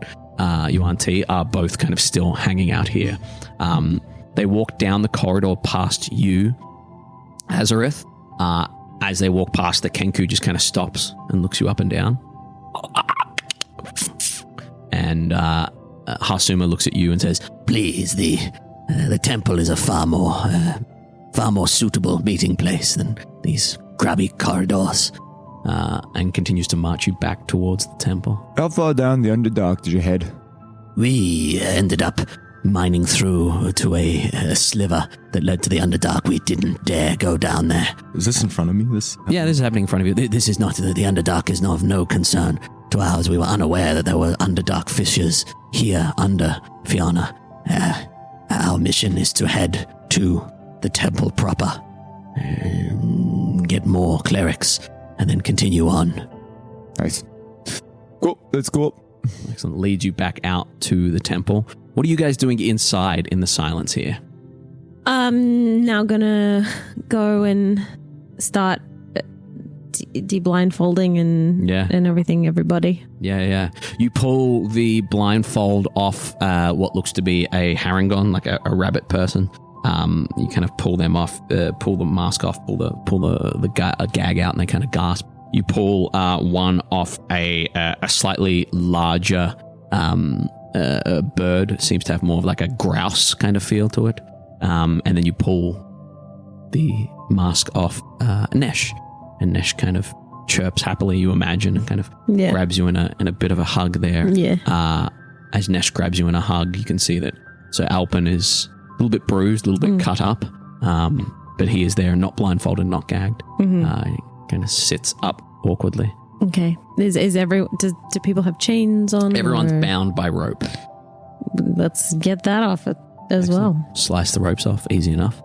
C: Yuan Ti are both kind of still hanging out here. They walk down the corridor past you, Azorith. As they walk past, the Kenku just kind of stops and looks you up and down. And Harsuma looks at you and says,
I: "Please, the temple is a far more suitable meeting place than these grubby corridors."
C: And continues to march you back towards the temple.
E: How far down the Underdark did you head?
I: We ended up mining through to a sliver that led to the Underdark. We didn't dare go down there.
H: Is this in front of me?
C: Yeah, this is happening in front of you.
I: This is not, the Underdark is of no concern to ours. We were unaware that there were Underdark fissures here under Fianna. Our mission is to head to the temple proper, get more clerics, and then continue on.
E: Nice. Cool, let's go up.
C: Excellent. Leads you back out to the temple. What are you guys doing inside in the silence here?
D: Now gonna go and start de-blindfolding and everything, everybody.
C: Yeah. You pull the blindfold off what looks to be a harangon, like a rabbit person. You kind of pull them off, pull the mask off, pull the gag out, and they kind of gasp. You pull one off a slightly larger bird. Seems to have more of like a grouse kind of feel to it. And then you pull the mask off Nesh. And Nesh kind of chirps happily, you imagine, and kind of grabs you in a bit of a hug there.
D: Yeah.
C: As Nesh grabs you in a hug, you can see that. So Alpin is a little bit bruised, a little bit cut up, but he is there, not blindfolded, not gagged. He kind of sits up awkwardly.
D: Okay. Do people have chains on?
C: Everyone's bound by rope.
D: Let's get that off as well.
C: Slice the ropes off, easy enough.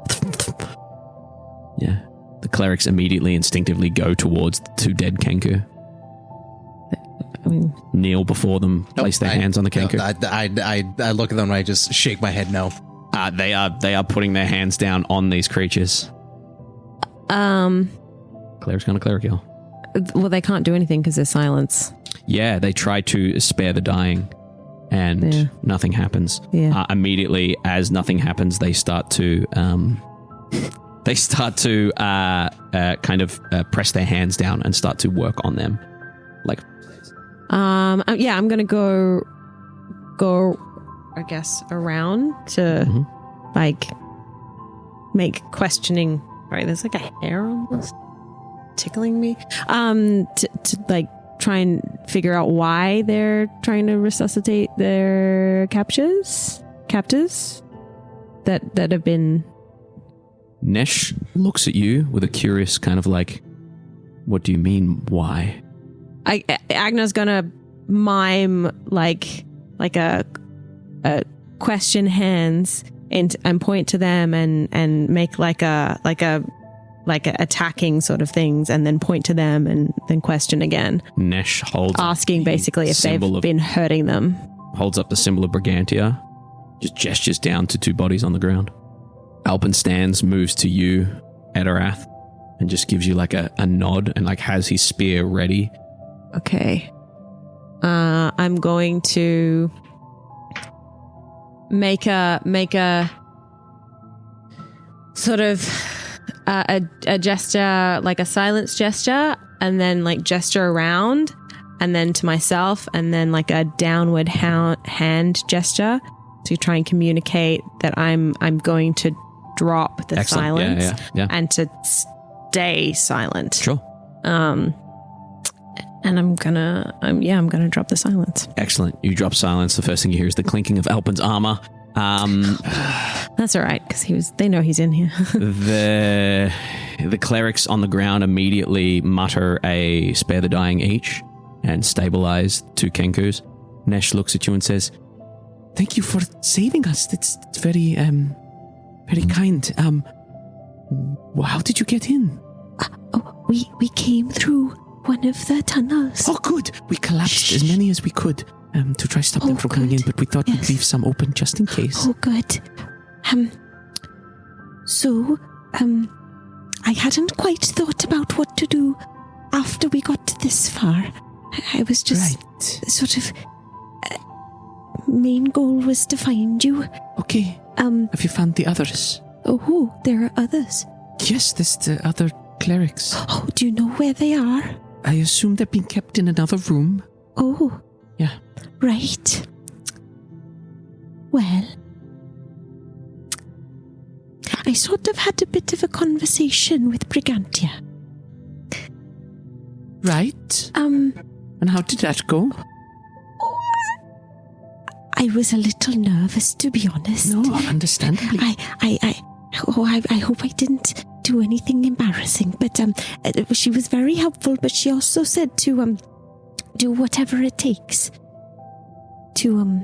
C: Yeah. The clerics immediately instinctively go towards the 2 dead Kenku. Kneel before them, place their hands on the Kenku.
F: I look at them and I just shake my head no.
C: They are putting their hands down on these creatures. Cleric's gonna cleric yell.
D: Well, they can't do anything because there's silence.
C: Yeah, they try to spare the dying, and nothing happens.
D: Yeah.
C: Immediately, as nothing happens, they start to kind of press their hands down and start to work on them. Like,
D: I'm gonna go, I guess, around to like make questioning. Right, there's like a hair on this tickling me. To like try and figure out why they're trying to resuscitate their captives that have been.
C: Nesh looks at you with a curious kind of like, what do you mean, why?
D: Agnar's gonna mime like a question hands and point to them and make like a attacking sort of things, and then point to them and then question again.
C: Nesh holds
D: asking basically if they've been hurting them.
C: Holds up the symbol of Brigantia, just gestures down to 2 bodies on the ground. Alpin stands, moves to you, Etterath, and just gives you like a nod and like has his spear ready.
D: Okay. I'm going to make a sort of a gesture, like a silence gesture, and then like gesture around, and then to myself, and then like a downward hand gesture to try and communicate that I'm going to drop the
C: Excellent.
D: silence and to stay silent.
C: Sure.
D: And I'm gonna drop the silence.
C: Excellent. You drop silence. The first thing you hear is the clinking of Alpin's armor.
D: That's all right, because they know he's in here.
C: The clerics on the ground immediately mutter a spare the dying each and stabilize 2 Kenkus. Nesh looks at you and says, "Thank you for saving us. It's very very kind. How did you get in?"
K: We came through one of the tunnels.
I: Oh, good. We collapsed as many as we could to try to stop them from coming in, but we thought we'd leave some open just in case.
K: Oh, good. So, I hadn't quite thought about what to do after we got this far. I was just sort of... main goal was to find you.
I: Okay. Have you found the others?
K: Oh, there are others.
I: Yes, there's the other clerics.
K: Oh, do you know where they are?
I: I assume they're being kept in another room.
K: Oh.
I: Yeah.
K: Right. Well, I sort of had a bit of a conversation with Brigantia.
I: Right. And how did that go?
K: I was a little nervous, to be honest.
I: No, understandably.
K: I hope I didn't do anything embarrassing, but she was very helpful, but she also said to do whatever it takes to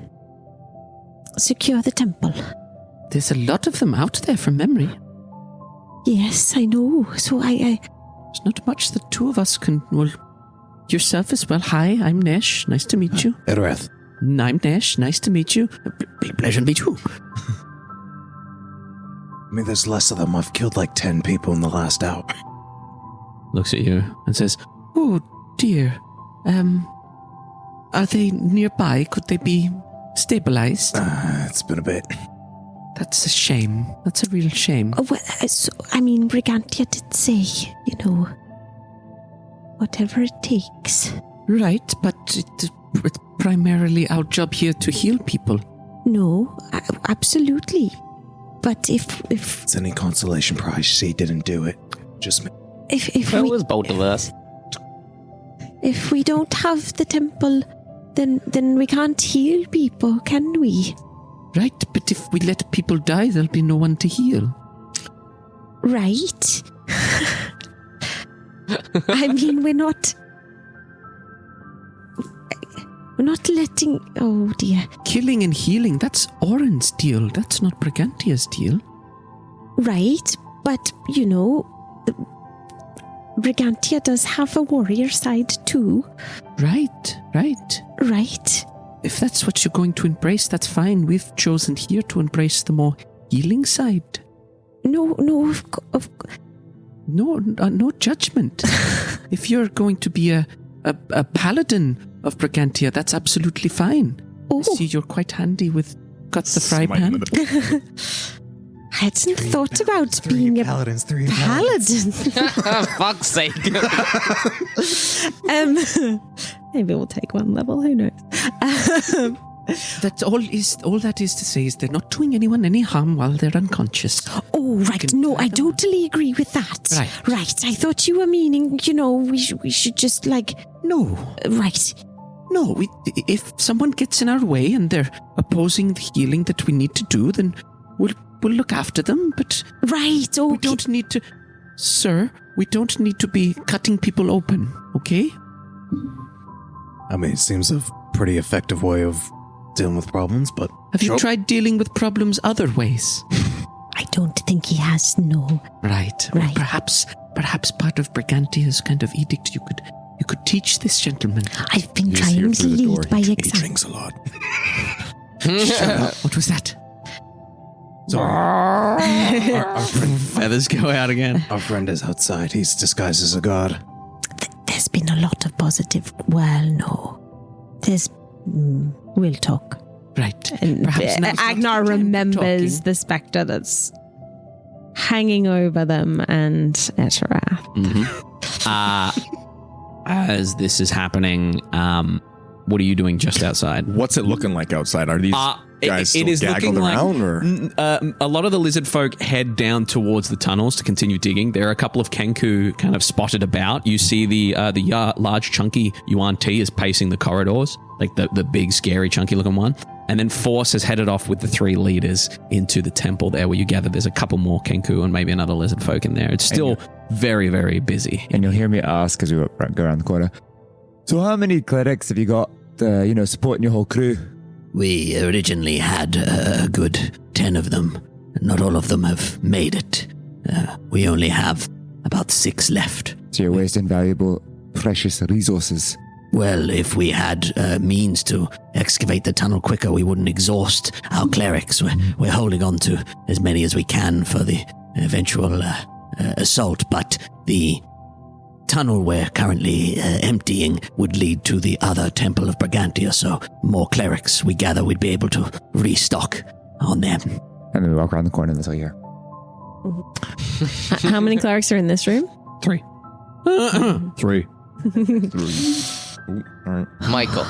K: secure the temple.
I: There's a lot of them out there from memory.
K: Yes, I know. So
I: there's not much the 2 of us can... Well, yourself as well. Hi, I'm Nesh. Nice to meet you.
F: Etterath.
I: I'm Nesh. Nice to meet you. Big pleasure to meet you.
F: I mean, there's less of them. I've killed like 10 people in the last hour.
C: Looks at you and says,
I: "Oh, dear. Are they nearby? Could they be stabilized?"
F: It's been a bit.
I: That's a shame. That's a real shame.
K: Well, Brigantia did say, whatever it takes.
I: Right, but it's primarily our job here to heal people.
K: No, absolutely. But if
F: it's any consolation prize, she didn't do it. Just me.
G: It was both of us.
K: If we don't have the temple, then we can't heal people, can we?
I: Right, but if we let people die, there'll be no one to heal.
K: Right. I mean, we're not letting... Oh, dear.
I: Killing and healing, that's Oren's deal. That's not Brigantia's deal.
K: Right, but, Brigantia does have a warrior side too.
C: Right.
K: Right.
C: If that's what you're going to embrace, that's fine. We've chosen here to embrace the more healing side.
K: No,
C: no judgment. If you're going to be a paladin of Brigantia, that's absolutely fine.
K: Oh.
C: I see you're quite handy with got the fry pan.
K: I hadn't thought about being a
F: paladins.
K: paladin.
G: Fuck's sake.
K: Maybe we'll take one level. Who knows?
C: That's all that is to say is they're not doing anyone any harm while they're unconscious.
K: Oh, right. No, I totally agree with that. Right. I thought you were meaning, we should just
C: No.
K: Right.
C: No, if someone gets in our way and they're opposing the healing that we need to do, then we'll look after them, but...
K: Right, okay.
C: We don't need to... Sir, we don't need to be cutting people open, okay?
F: I mean, it seems a pretty effective way of dealing with problems, but...
C: Have you tried dealing with problems other ways?
K: I don't think he has, no.
C: Right. Well, perhaps part of Brigantia's kind of edict, you could teach this gentleman.
K: I've been trying to lead by example.
J: He drinks a lot.
C: What was that?
F: Sorry. our friend,
C: feathers go out again.
F: Our friend is outside. He's disguised as a god.
K: There's been a lot of positive... Well, no. We'll talk.
C: Right.
D: And Agenar remembers the spectre that's hanging over them and Etterath.
C: As this is happening, what are you doing just outside?
H: What's it looking like outside? Are these guys still gaggled around? Or?
C: A lot of the lizard folk head down towards the tunnels to continue digging. There are a couple of Kenku kind of spotted about. You see the large, chunky Yuan T is pacing the corridors, like the big, scary, chunky looking one. And then Force has headed off with the 3 leaders into the temple there where you gather there's a couple more Kenku and maybe another lizard folk in there. It's still very, very busy.
E: And you'll hear me ask as we go around the corner, so how many clerics have you got, supporting your whole crew?
I: We originally had a good 10 of them. Not all of them have made it. We only have about 6 left.
E: So you're wasting valuable, precious resources.
I: Well, if we had means to excavate the tunnel quicker, we wouldn't exhaust our clerics. We're holding on to as many as we can for the eventual assault, but the tunnel we're currently emptying would lead to the other Temple of Brigantia, so more clerics, we gather we'd be able to restock on them.
E: And then we walk around the corner and that's all you hear.
D: How many clerics are in this room?
C: 3. 3.
H: 3. Ooh, all right.
G: Michael.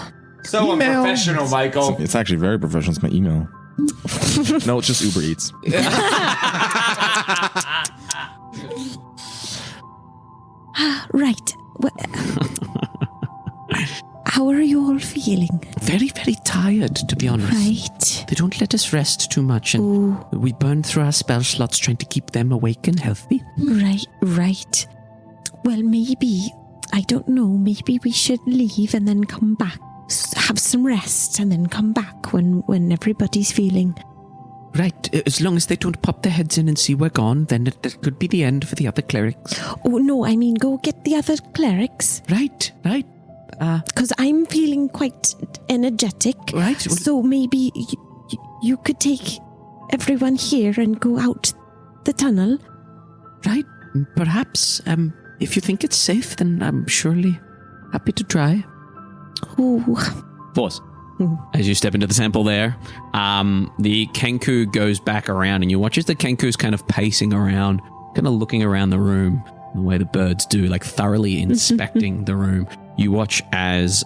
E: So unprofessional, Michael.
H: It's actually very professional. It's my email. No, it's just Uber Eats.
K: Right. How are you all feeling?
C: Very, very tired, to be honest.
K: Right.
C: They don't let us rest too much, and we burn through our spell slots trying to keep them awake and healthy.
K: Right. Well, maybe, I don't know, maybe we should leave and then come back. Have some rest and then come back when everybody's feeling...
C: Right, as long as they don't pop their heads in and see we're gone, then that could be the end for the other clerics.
K: Oh, no, I mean, go get the other clerics.
C: Right.
K: Because I'm feeling quite energetic.
C: Right.
K: So maybe you could take everyone here and go out the tunnel.
C: Right, perhaps. If you think it's safe, then I'm surely happy to try.
K: Oh.
C: Force. As you step into the temple there, the Kenku goes back around and you watch as the Kenku's kind of pacing around, kind of looking around the room the way the birds do, like thoroughly inspecting the room. You watch as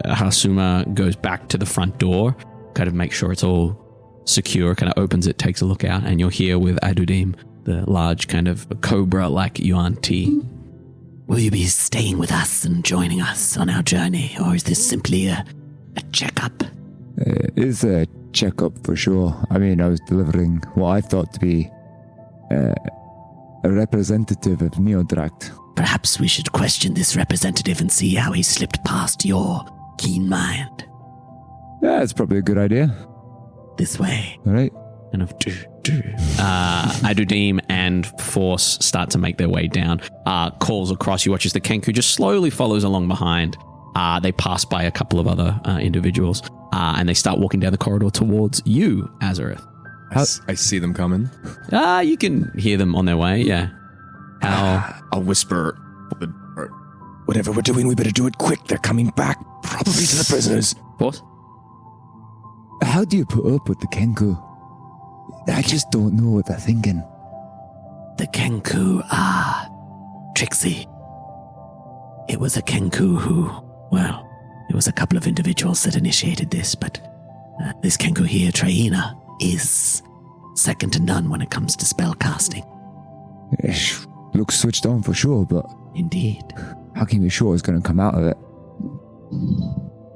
C: Harsuma goes back to the front door, kind of make sure it's all secure, kind of opens it, takes a look out, and you're here with Adudim, the large kind of cobra-like Yuan Ti.
I: Will you be staying with us and joining us on our journey, or is this simply a checkup?
E: It's a checkup for sure. I mean, I was delivering what I thought to be a representative of Neodract.
I: Perhaps we should question this representative and see how he slipped past your keen mind.
E: Yeah, it's probably a good idea.
I: This way.
E: All right.
C: Kind of Adudim and Force start to make their way down. Calls across. You watch as the Kenku just slowly follows along behind. They pass by a couple of other individuals, and they start walking down the corridor towards you, Azorith.
J: I see them coming.
C: You can hear them on their way, yeah.
H: I'll whisper.
L: Whatever we're doing, we better do it quick. They're coming back, probably to the prisoners.
C: Force?
E: How do you put up with the Kenku? I just don't know what they're thinking.
I: The Kenku are tricksy. It was a Kenku who, well, it was a couple of individuals that initiated this, but this Kenku here, Traina, is second to none when it comes to spell casting.
E: Looks switched on for sure, but...
I: Indeed.
E: How can you be sure it's going to come out of it?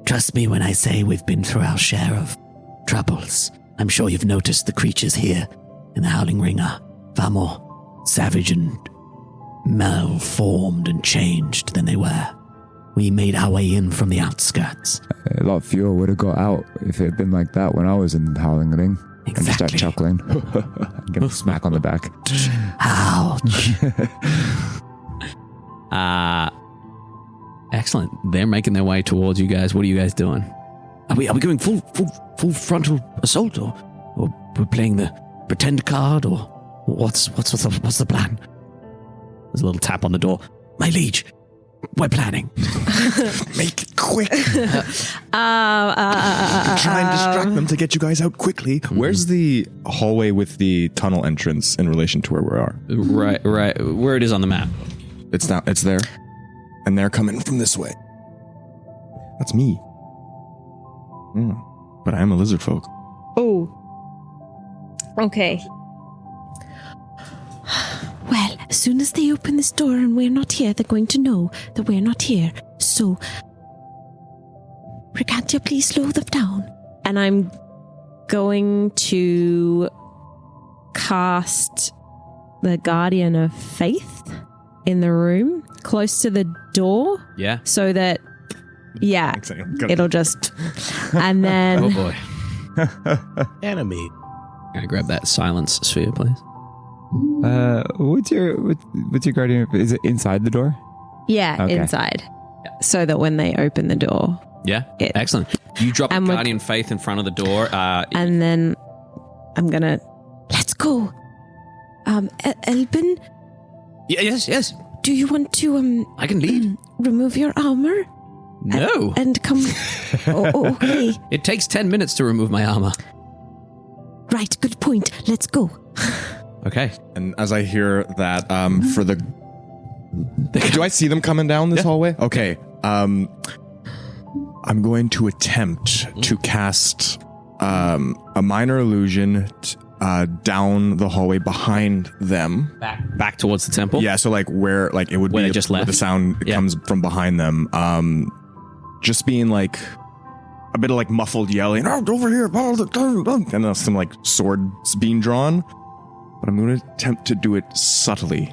I: Trust me when I say we've been through our share of troubles. I'm sure you've noticed the creatures here in the Howling Ring are far more savage and malformed and changed than they were. We made our way in from the outskirts.
E: A lot fewer would have got out if it had been like that when I was in the Howling Ring.
I: Exactly.
E: And start chuckling. And get a smack on the back.
I: Ouch.
C: Excellent. They're making their way towards you guys. What are you guys doing?
I: Are we going full frontal assault, or we're playing the pretend card, or what's the plan?
C: There's a little tap on the door.
I: My liege, we're planning.
L: Make it quick.
H: Try and distract them to get you guys out quickly. Where's the hallway with the tunnel entrance in relation to where we are?
C: Right. Where it is on the map.
H: It's there. And they're coming from this way. That's me. But I am a lizard folk.
D: Oh. Okay.
K: Well, as soon as they open this door and we're not here, they're going to know that we're not here. So, Brigantia, please slow them down.
D: And I'm going to cast the Guardian of Faith in the room close to the door.
C: Yeah.
D: So that, it'll just... And then...
C: Oh, boy.
F: Enemy.
C: Gonna grab that silence sphere, please.
E: What's your guardian? Is it inside the door?
D: Yeah,
E: Okay.
D: inside. So that when they open the door...
C: Yeah, excellent. You drop the Guardian Faith in front of the door.
D: And then I'm gonna...
K: Let's go. Elbin,
C: Yes.
K: do you want to
C: I can lead.
K: remove your armor?
C: No.
K: And come... okay.
C: It takes 10 minutes to remove my armor.
K: Right, good point. Let's go.
C: Okay.
H: And as I hear that, for the... Do I see them coming down this hallway? Okay. I'm going to attempt to cast a minor illusion down the hallway behind them.
C: Back towards the temple?
H: Yeah, so like where like it would
C: Where
H: be
C: they just
H: where
C: left?
H: the sound comes from behind them. Just being like a bit of like muffled yelling, oh, over here, and then some like swords being drawn. But I'm going to attempt to do it subtly.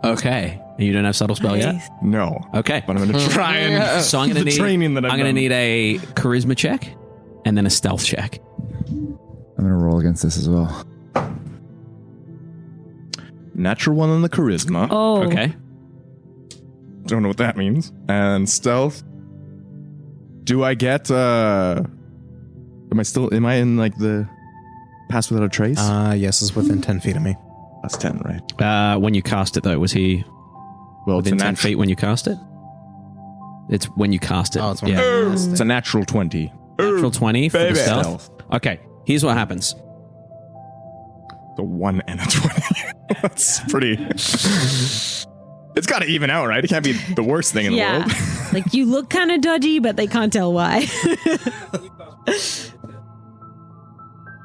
C: Okay. You don't have subtle spell yet?
H: No.
C: Okay.
H: But I'm going to try and
C: so I'm going to need
H: training that
C: I'm going to need a charisma check and then a stealth check.
E: I'm going to roll against this as well.
H: Natural one on the charisma.
D: Oh.
C: Okay.
H: Don't know what that means. And stealth. Do I get am I in like the pass without a trace?
F: Yes, it's within 10 feet of me.
H: That's 10, right?
C: When you cast it though, was he within 10 feet when you cast it? It's when you cast it.
F: Oh, it's when
C: yeah.
H: It's a natural 20.
C: Natural 20 for the
H: Baby.
C: stealth. Okay. Here's what happens.
H: The 1 and a 20. That's pretty. It's got to even out, right? It can't be the worst thing in the world.
D: Like you look kind of dodgy, but they can't tell why.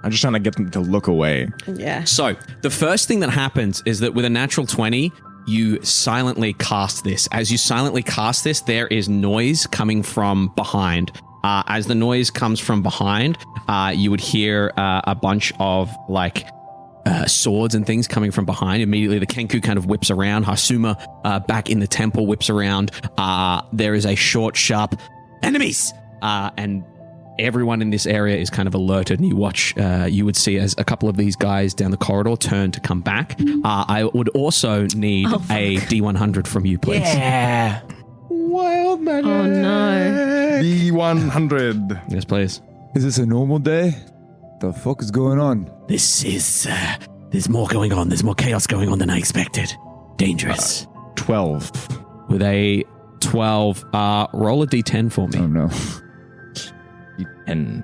H: I'm just trying to get them to look away.
D: Yeah.
C: So the first thing that happens is that with a natural 20, you silently cast this. As you silently cast this, there is noise coming from behind. As the noise comes from behind, you would hear a bunch of like swords and things coming from behind. Immediately, the Kenku kind of whips around. Hasuma, back in the temple, whips around. There is a short, sharp enemies, and everyone in this area is kind of alerted, and you watch. You would see as a couple of these guys down the corridor turn to come back. I would also need a D100 from you, please.
G: Yeah.
H: Wild magic.
D: Oh no.
H: D100.
C: Yes, please.
E: Is this a normal day? The fuck is going on?
I: This is, there's more going on. There's more chaos going on than I expected. Dangerous.
H: 12.
C: With a 12, roll a D10 for me.
E: Oh no.
H: And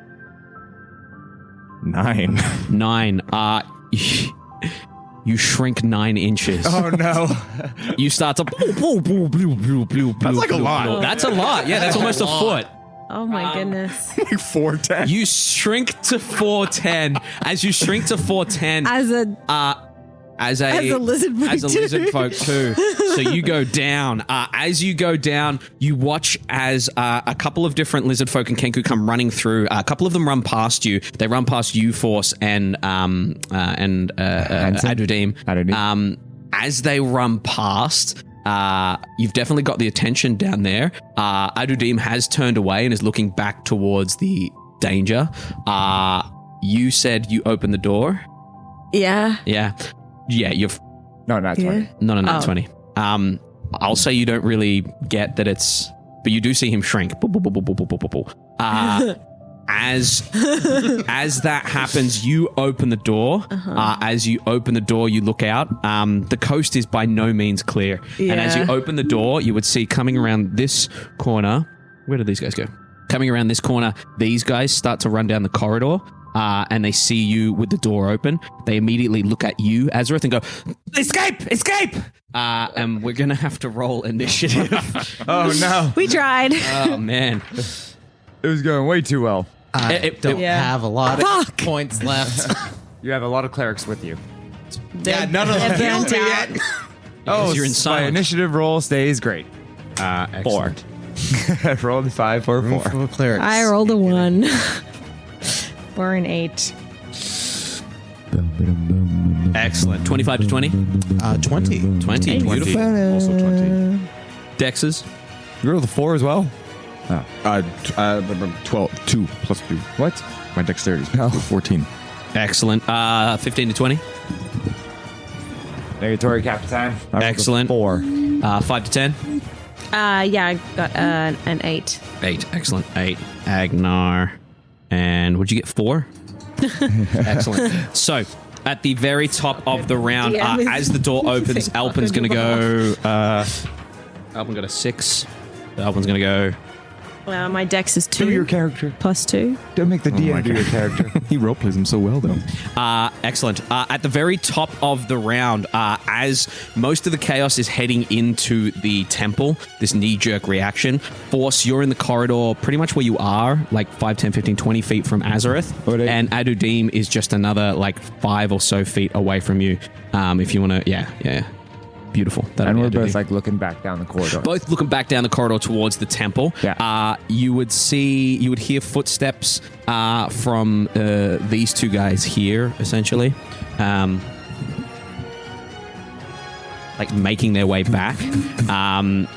H: 9.
C: 9. You shrink 9 inches.
H: Oh no.
C: You start to. That's
H: like a lot.
C: That's a lot. Yeah, that's almost a foot.
D: Oh my goodness.
H: Like 410.
C: You shrink to 410. As you shrink to 410,
D: As a lizard folk
C: as a lizard folk too. So you go down. As you go down, you watch as a couple of different lizard folk and Kenku come running through. A couple of them run past you. They run past you, Force, and Adudim. As they run past, you've definitely got the attention down there. Adudim has turned away and is looking back towards the danger. You said you opened the door.
D: Yeah.
C: Yeah. Yeah, you've...
E: No, not 20.
C: Not a nat 20. I'll say you don't really get that it's... But you do see him shrink. As that happens, you open the door. As you open the door, you look out. The coast is by no means clear.
D: Yeah.
C: And as you open the door, you would see coming around this corner... Where did these guys go? Coming around this corner, these guys start to run down the corridor. And they see you with the door open. They immediately look at you, Azorith, and go, "Escape! Escape!" And we're going to have to roll initiative.
E: Oh no.
D: We tried.
C: Oh, man.
E: It was going way too well.
F: I don't
D: Yeah.
F: have a lot of
D: Fuck.
F: points left.
E: You have a lot of clerics with you.
D: Yeah, none of them burnt out.
C: Because you're in
E: my
C: silence.
E: initiative roll stays great.
C: Excellent.
E: 4. I rolled a 5 for a 4.
F: For clerics.
D: I rolled a 1. Or an 8.
C: Excellent. 25 to 20?
F: 20.
C: 20. Beautiful.
H: Also 20.
C: Dexes?
E: You rolled a 4 as well?
H: 12. 2 plus 2.
E: What?
H: My dexterity.
E: No.
H: 14.
C: Excellent. 15 to 20?
E: Negatory Capitan. I rolled a
C: Excellent.
E: 4.
C: 5 to 10?
D: Yeah, I got an 8.
C: 8. Excellent. 8. Agenar. And would you get 4? Excellent. So, at the very top of the round, as the door opens, Alpin's going to go... Alpin got a 6. Alpin's going to go...
D: My dex is 2.
E: Do your character.
D: Plus 2.
E: Don't make the DM do your character.
H: He roleplays him so well, though.
C: Excellent. At the very top of the round, as most of the chaos is heading into the temple, this knee-jerk reaction, Force, you're in the corridor pretty much where you are, like 5, 10, 15, 20 feet from Azorith, and Adudim is just another, like, 5 or so feet away from you, if you want to... Yeah. Beautiful.
E: And we're both like looking back down the corridor.
C: Both looking back down the corridor towards the temple.
E: Yeah.
C: You would hear footsteps from these two guys here, essentially, like making their way back. And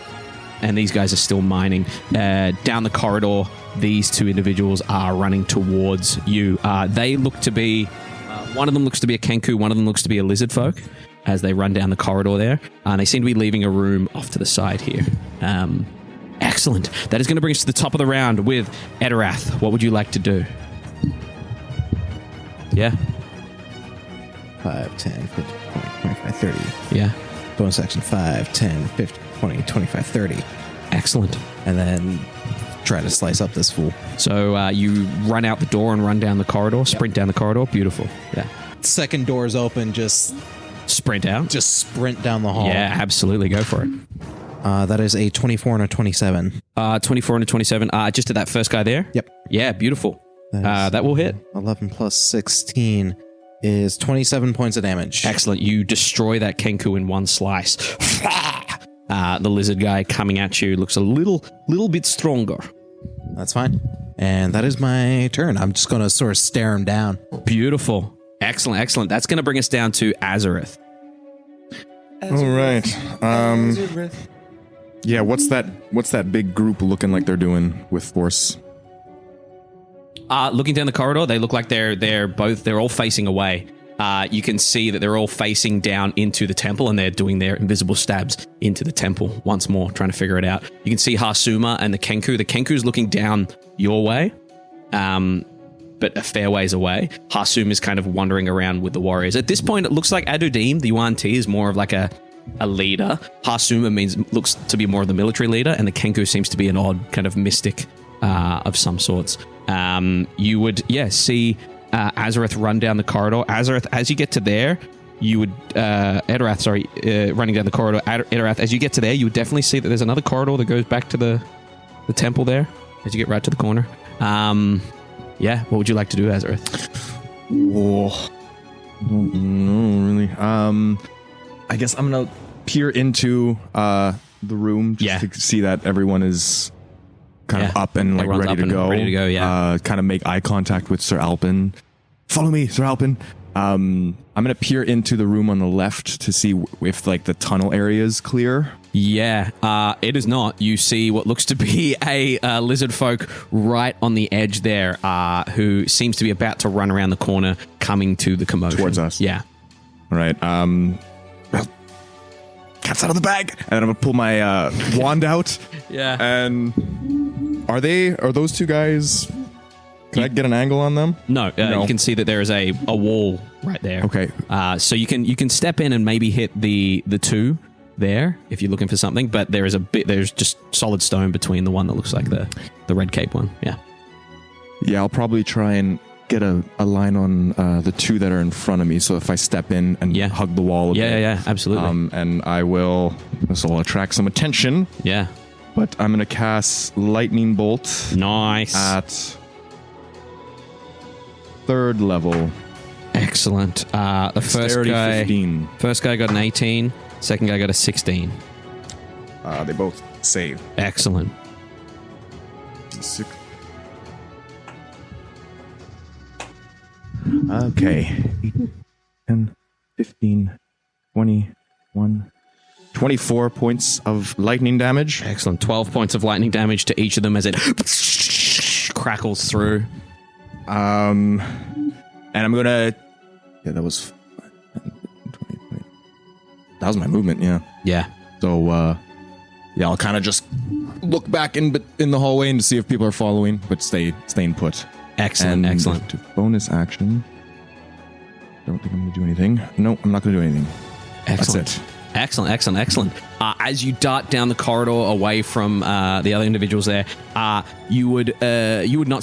C: these guys are still mining. Down the corridor, these two individuals are running towards you. They look to be, one of them looks to be a Kenku, one of them looks to be a lizard folk. As they run down the corridor there. They seem to be leaving a room off to the side here. Excellent. That is going to bring us to the top of the round with Etterath. What would you like to do? Yeah?
F: 5, 10, 15, 20, 25, 30.
C: Yeah.
F: Bonus action 5, 10, 15, 20, 25, 30.
C: Excellent.
F: And then try to slice up this fool.
C: So you run out the door and run down the corridor, sprint down the corridor. Beautiful. Yeah.
F: Second door's open, just
C: sprint out.
F: Just sprint down the hall.
C: Yeah, absolutely. Go for it.
F: That is a 24 and a 27.
C: 24 and a 27. Just to that first guy there?
F: Yep.
C: Yeah, beautiful. That will hit.
F: 11 plus 16 is 27 points of damage.
C: Excellent. You destroy that Kenku in one slice. The lizard guy coming at you looks a little bit stronger.
F: That's fine. And that is my turn. I'm just going to sort of stare him down.
C: Beautiful. Excellent. That's going to bring us down to Azorith.
H: All right. Yeah, what's that big group looking like they're doing with Force?
C: Looking down the corridor, they look like they're all facing away. You can see that they're all facing down into the temple, and they're doing their invisible stabs into the temple once more, trying to figure it out. You can see Harsuma and the Kenku. The Kenku's looking down your way, but a fair ways away. Harsuma is kind of wandering around with the warriors. At this point, it looks like Adudim, the Yuan Ti, is more of like a leader. Harsuma looks to be more of the military leader, and the Kenku seems to be an odd kind of mystic of some sorts. You would, see Azorith run down the corridor. Azorith, as you get to there, you would Etterath, running down the corridor. Etterath, as you get to there, you would definitely see that there's another corridor that goes back to the temple there. As you get right to the corner, what would you like to do, Azorith?
H: Oh, no, really. I guess I'm gonna peer into the room just to see that everyone is kind of up and like ready to go.
C: Ready to go, yeah.
H: Kind of make eye contact with Sir Alpin. Follow me, Sir Alpin. I'm gonna peer into the room on the left to see if like the tunnel area is clear.
C: Yeah, it is not. You see what looks to be a lizard folk right on the edge there, who seems to be about to run around the corner, coming to the commotion
H: towards us.
C: Yeah.
H: All right. Cat's out of the bag, and I'm gonna pull my wand out.
C: Yeah.
H: And are those two guys? Can I get an angle on them?
C: No. You can see that there is a wall right there.
H: Okay.
C: So you can step in and maybe hit the two there if you're looking for something, but there's just solid stone between the one that looks like the red cape one. Yeah.
H: Yeah, I'll probably try and get a line on the two that are in front of me, so if I step in and hug the wall a bit.
C: Yeah, absolutely.
H: And this will attract some attention.
C: Yeah.
H: But I'm going to cast Lightning Bolt.
C: Nice.
H: At 3rd level.
C: Excellent. The first guy got an 18. Second guy got a 16.
H: They both save.
C: Excellent.
H: 6. Okay. 8, 10, 15, 21, 24 points of lightning damage.
C: Excellent. 12 points of lightning damage to each of them as it crackles through.
H: And I'm gonna... Yeah, that was... That was my movement, yeah.
C: Yeah.
H: So, I'll kind of just look back in the hallway and see if people are following, but staying put.
C: Excellent,
H: and
C: excellent.
H: Bonus action. Don't think I'm going to do anything. No, I'm not going to do anything.
C: Excellent.
H: That's it.
C: Excellent. As you dart down the corridor away from the other individuals there, you would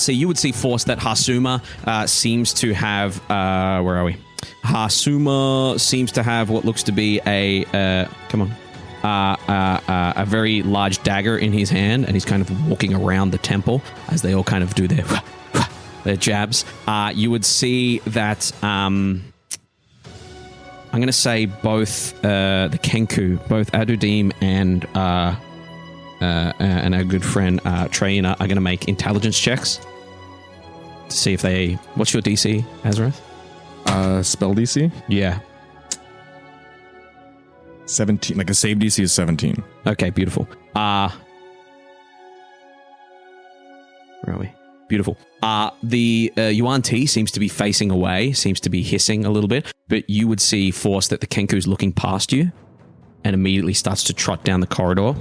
C: see force that Harsuma seems to have. Where are we? Harsuma seems to have what looks to be a very large dagger in his hand, and he's kind of walking around the temple as they all kind of do their jabs. You would see that. I'm going to say both the Kenku, both Adudim and our good friend Trayna are going to make intelligence checks to see if they... What's your DC, Azorith?
H: Spell DC?
C: Yeah.
H: 17. Like a save DC is 17.
C: Okay, beautiful. Where are we? Beautiful. The Yuan Ti seems to be facing away, seems to be hissing a little bit, but you would see force that the Kenku's looking past you and immediately starts to trot down the corridor.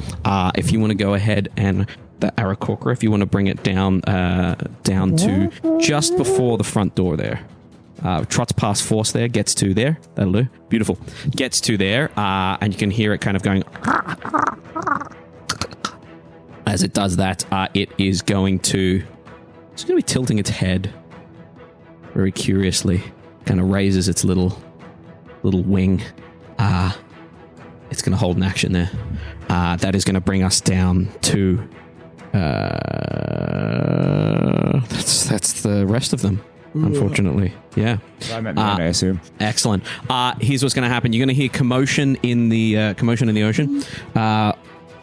C: If you want to go ahead and the Aarakocra, if you want to bring it down to just before the front door there. Trots past force there, gets to there. That'll do. Beautiful. Gets to there, and you can hear it kind of going... As it does that, it is going to... It's going to be tilting its head very curiously. Kind of raises its little wing. It's going to hold an action there. That is going to bring us down to... that's the rest of them, unfortunately. Yeah.
E: I assume.
C: Excellent. Here's what's going to happen. You're going to hear commotion in the ocean.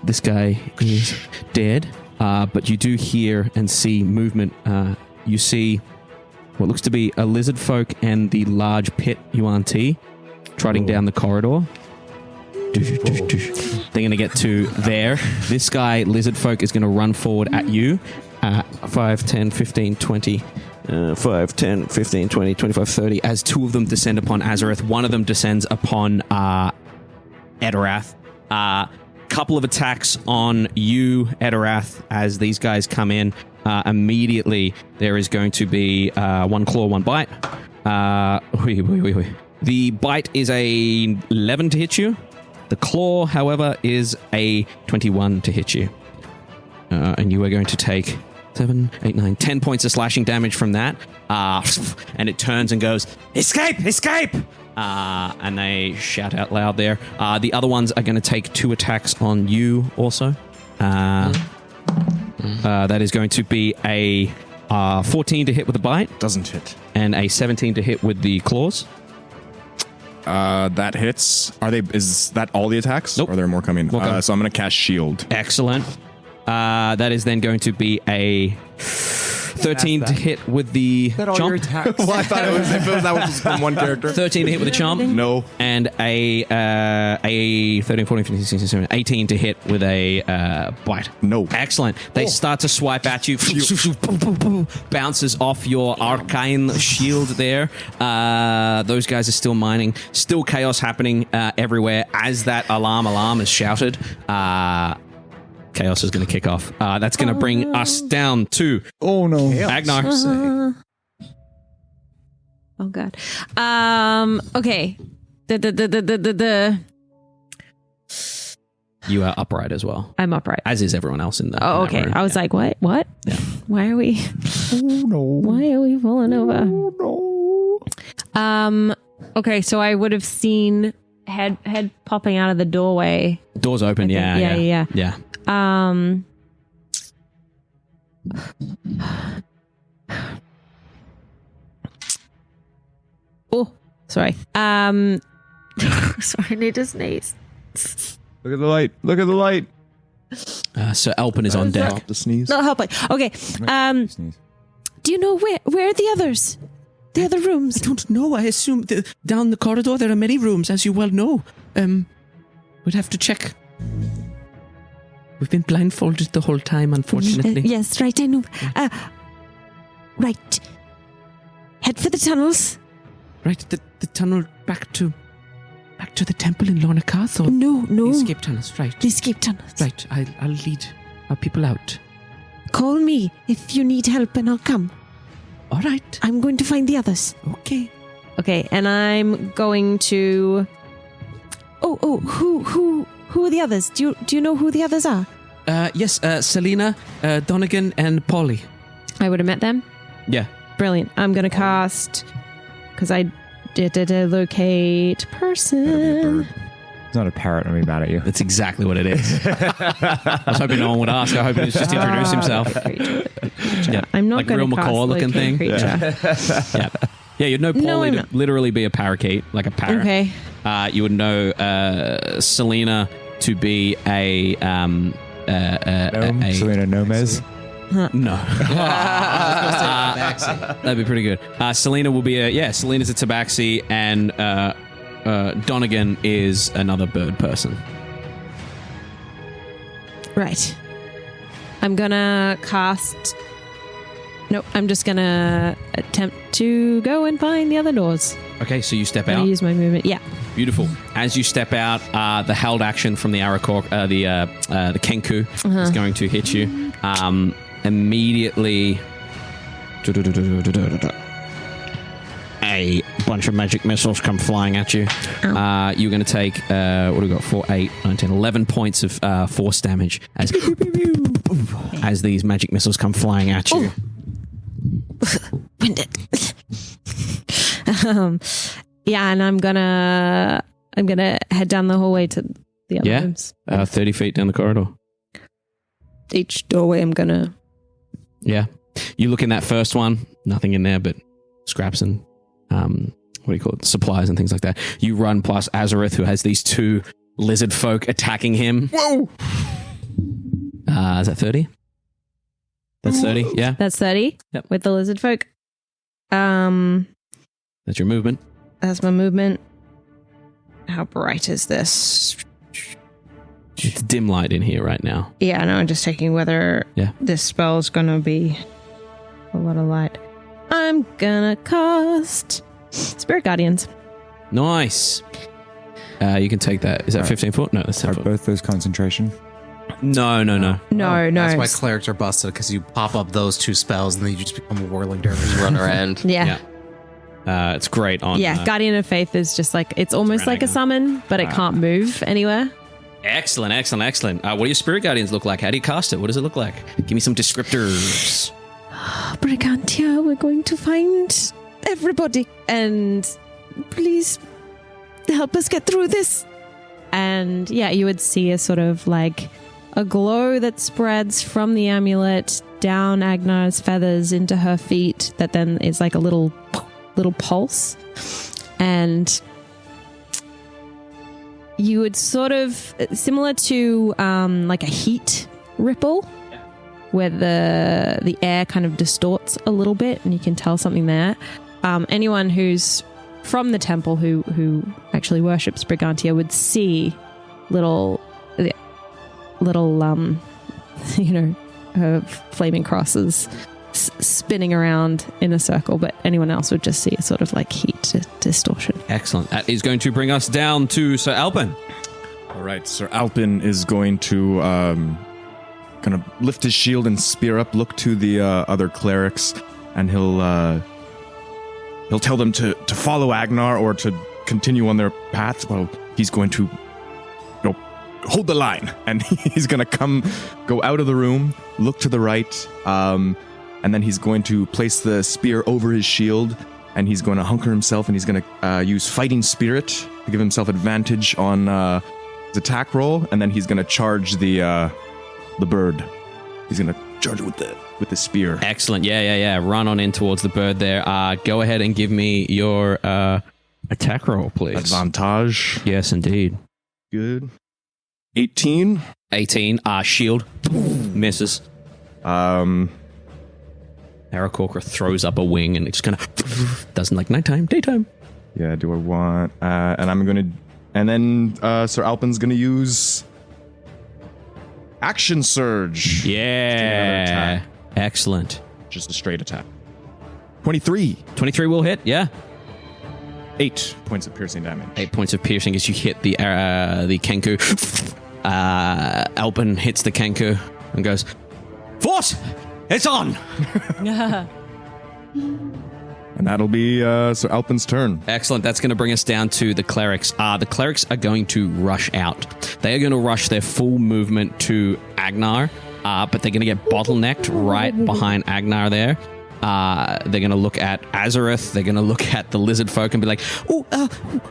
C: This guy is dead. But you do hear and see movement. You see what looks to be a lizard folk and the large pit Yuan Ti trotting down the corridor. They're going to get to there. This guy, lizard folk, is going to run forward at you. 5, 10, 15, 20, 5, 10, 15, 20, 25, 30. As two of them descend upon Azorith, one of them descends upon Etterath. Couple of attacks on you, Etterath, as these guys come in. Immediately, there is going to be one claw, one bite. The bite is a 11 to hit you. The claw, however, is a 21 to hit you. And you are going to take 7, 8, 9, 10 points of slashing damage from that. And it turns and goes, escape, escape! And they shout out loud there. The other ones are going to take 2 attacks on you also. That is going to be a 14 to hit with the bite.
H: Doesn't hit.
C: And a 17 to hit with the claws.
H: That hits. Is that all the attacks?
C: Nope.
H: Or are there more coming?
C: Okay.
H: So I'm going to cast shield.
C: Excellent. That is then going to be a 13 to hit with the chomp.
H: Well, I thought if that was just from one character.
C: 13 to hit with the chomp.
H: No.
C: And a 13, 14, 15, 16, 17, 18 to hit with a bite.
H: No.
C: Excellent. They start to swipe at you. Bounces off your arcane shield there. Those guys are still mining. Still chaos happening everywhere as that alarm is shouted. Chaos is going to kick off. That's going to bring us down to...
E: Oh, no.
C: Agenar.
D: Oh, God. Okay.
C: You are upright as well.
D: I'm upright.
C: As is everyone else in the
D: Oh, okay.
C: room.
D: I was like, what? What?
C: Yeah.
D: Why are we...
E: Oh, no.
D: Why are we falling over?
E: Oh,
D: Okay, so I would have seen head popping out of the doorway.
C: Doors open, yeah.
D: Oh, sorry. Sorry, I need to sneeze.
E: Look at the light. Look at the light.
C: So Alpin is on deck.
H: Stop the sneeze.
D: Not helping. Okay. Do you know where are the others? The other rooms?
I: I don't know. I assume down the corridor there are many rooms, as you well know. We'd have to check. We've been blindfolded the whole time, unfortunately.
K: Yes, right, I know. Right. Head for the tunnels.
I: Right, the tunnel back to the temple in Lornakarth, or
K: No.
I: the escape tunnels, right?
K: The escape tunnels.
I: Right, I'll lead our people out.
K: Call me if you need help and I'll come.
I: All right.
K: I'm going to find the others.
I: Okay.
D: Okay, and I'm going to...
K: Who are the others? Do you know who the others are?
I: Yes, Selena, Donegan, and Polly.
D: I would have met them?
C: Yeah.
D: Brilliant. I'm going to cast... Because I did locate person.
E: It's not a parrot. I'm mad at you.
C: That's exactly what it is. I was hoping no one would ask. I hope he was just introduce himself.
D: Yeah. I'm not
C: like
D: going
C: real
D: to cast
C: macaw looking thing.
D: creature.
C: Yeah, you'd know Paulie
D: No,
C: to literally be a parakeet, like a parrot.
D: Okay.
C: You would know Selena to be a
E: Selena Gomez.
C: No. That'd be pretty good. Selena will be Selena's a tabaxi, and Donegan is another bird person.
D: Right. I'm gonna cast... Nope, I'm just gonna attempt to go and find the other doors.
C: Okay, so you step
D: I'm gonna
C: out.
D: use my movement. Yeah.
C: Beautiful. As you step out, the held action from the Arakor, the Kenku, is going to hit you. Immediately, a bunch of magic missiles come flying at you. You're going to take, what do we got? 4, 8, 9, 10, 11 points of force damage as these magic missiles come flying at you.
D: Yeah, and I'm gonna head down the hallway to the other rooms.
C: 30 feet down the corridor.
D: Each doorway I'm gonna...
C: Yeah. You look in that first one, nothing in there but scraps and, supplies and things like that. You run past Azorith, who has these 2 lizard folk attacking him. Whoa! Is that 30? That's 30, yeah?
D: That's 30?
C: Yep.
D: With the lizard folk.
C: That's your movement.
D: That's my movement. How bright is this?
C: It's dim light in here right now.
D: Yeah, no, I'm just checking whether this spell is going to be a lot of light. I'm gonna cast Spirit Guardians.
C: Nice. You can take that. Is that 15 foot? No, that's 10
E: Are
C: foot.
E: both those concentration?
C: No.
D: No.
F: That's why clerics are busted, because you pop up those two spells and then you just become a whirling dervish.
G: Run around.
D: Yeah.
C: It's great on.
D: Guardian of Faith is just like, it's almost like a summon, but it can't move anywhere.
C: Excellent. What do your Spirit Guardians look like? How do you cast it? What does it look like? Give me some descriptors.
K: Brigantia, we're going to find everybody.
D: And
K: Please help us get through this.
D: And you would see a sort of like a glow that spreads from the amulet down Agnar's feathers into her feet that then is like a little pulse. And you would sort of, similar to like a heat ripple, where the air kind of distorts a little bit and you can tell something there. Anyone who's from the temple who actually worships Brigantia would see little flaming crosses spinning around in a circle, but anyone else would just see a sort of like heat distortion.
C: Excellent. That is going to bring us down to Sir Alpin.
H: All right, Sir Alpin is going to kind of lift his shield and spear up, look to the other clerics, and he'll tell them to follow Agenar or to continue on their path. Well, he's going to hold the line, and he's going to go out of the room, look to the right, and then he's going to place the spear over his shield, and he's going to hunker himself, and he's going to use Fighting Spirit to give himself advantage on his attack roll, and then he's going to charge the bird. He's going to charge it with the spear.
C: Excellent. Yeah. Run on in towards the bird there. Go ahead and give me your attack roll, please.
H: Advantage.
C: Yes, indeed.
H: Good. 18.
C: Shield. Misses. Aarakocra throws up a wing and it just kind of doesn't like nighttime, daytime.
H: Yeah, do I want... and I'm going to... And then Sir Alpin's going to use... Action Surge.
C: Yeah. Excellent.
H: Just a straight attack. 23.
C: 23 will hit, yeah.
H: 8 points of piercing damage.
C: 8 points of piercing as you hit the Kenku. Alpin hits the Kenku and goes, "Force! It's on!"
H: And that'll be Sir Alpin's turn.
C: Excellent. That's going to bring us down to the clerics. The clerics are going to rush out. They are going to rush their full movement to Agenar, but they're going to get bottlenecked right behind Agenar there. They're going to look at Azorith. They're going to look at the lizard folk and be like,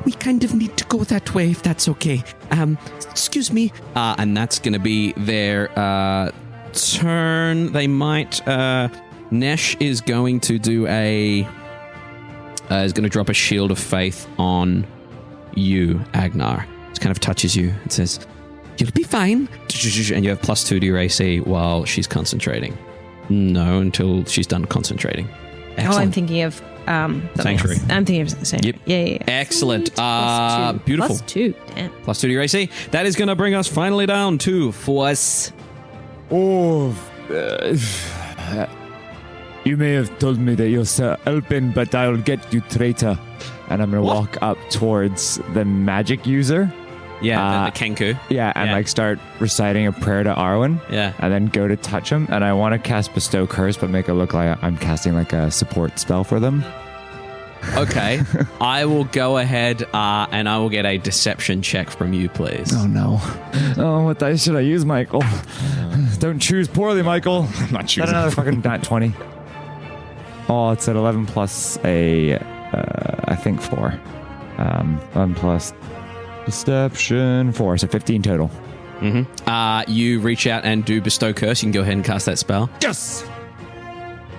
I: we kind of need to go that way if that's okay. Excuse me.
C: And that's going to be their turn. They might... Nesh is going to do is going to drop a shield of faith on you, Agenar. It kind of touches you. It says, "You'll be fine." And you have +2 to your AC while she's concentrating. No, until she's done concentrating. Excellent.
D: I'm thinking of
C: Sanctuary.
D: I'm thinking of Sanctuary.
C: Yep. Yeah. Excellent.
D: +2.
C: Beautiful.
D: +2. Damn.
C: +2 to your AC. That is going to bring us finally down to Force.
E: You may have told me that you're Sir Alpin, but I'll get you, traitor. And I'm going to walk up towards the magic user.
C: Yeah, the Kenku.
E: Yeah, and start reciting a prayer to Arwen.
C: Yeah.
E: And then go to touch him. And I want to cast Bestow Curse, but make it look like I'm casting like a support spell for them.
C: Okay. I will go ahead and I will get a deception check from you, please.
E: Oh, no. Oh, what dice should I use, Michael? Don't choose poorly, Michael.
H: I'm not choosing.
E: Another fucking nat 20. Oh, it's at 11 plus I think 4. 11 plus Deception 4, so 15 total.
C: Mm-hmm. You reach out and do Bestow Curse. You can go ahead and cast that spell.
E: Yes!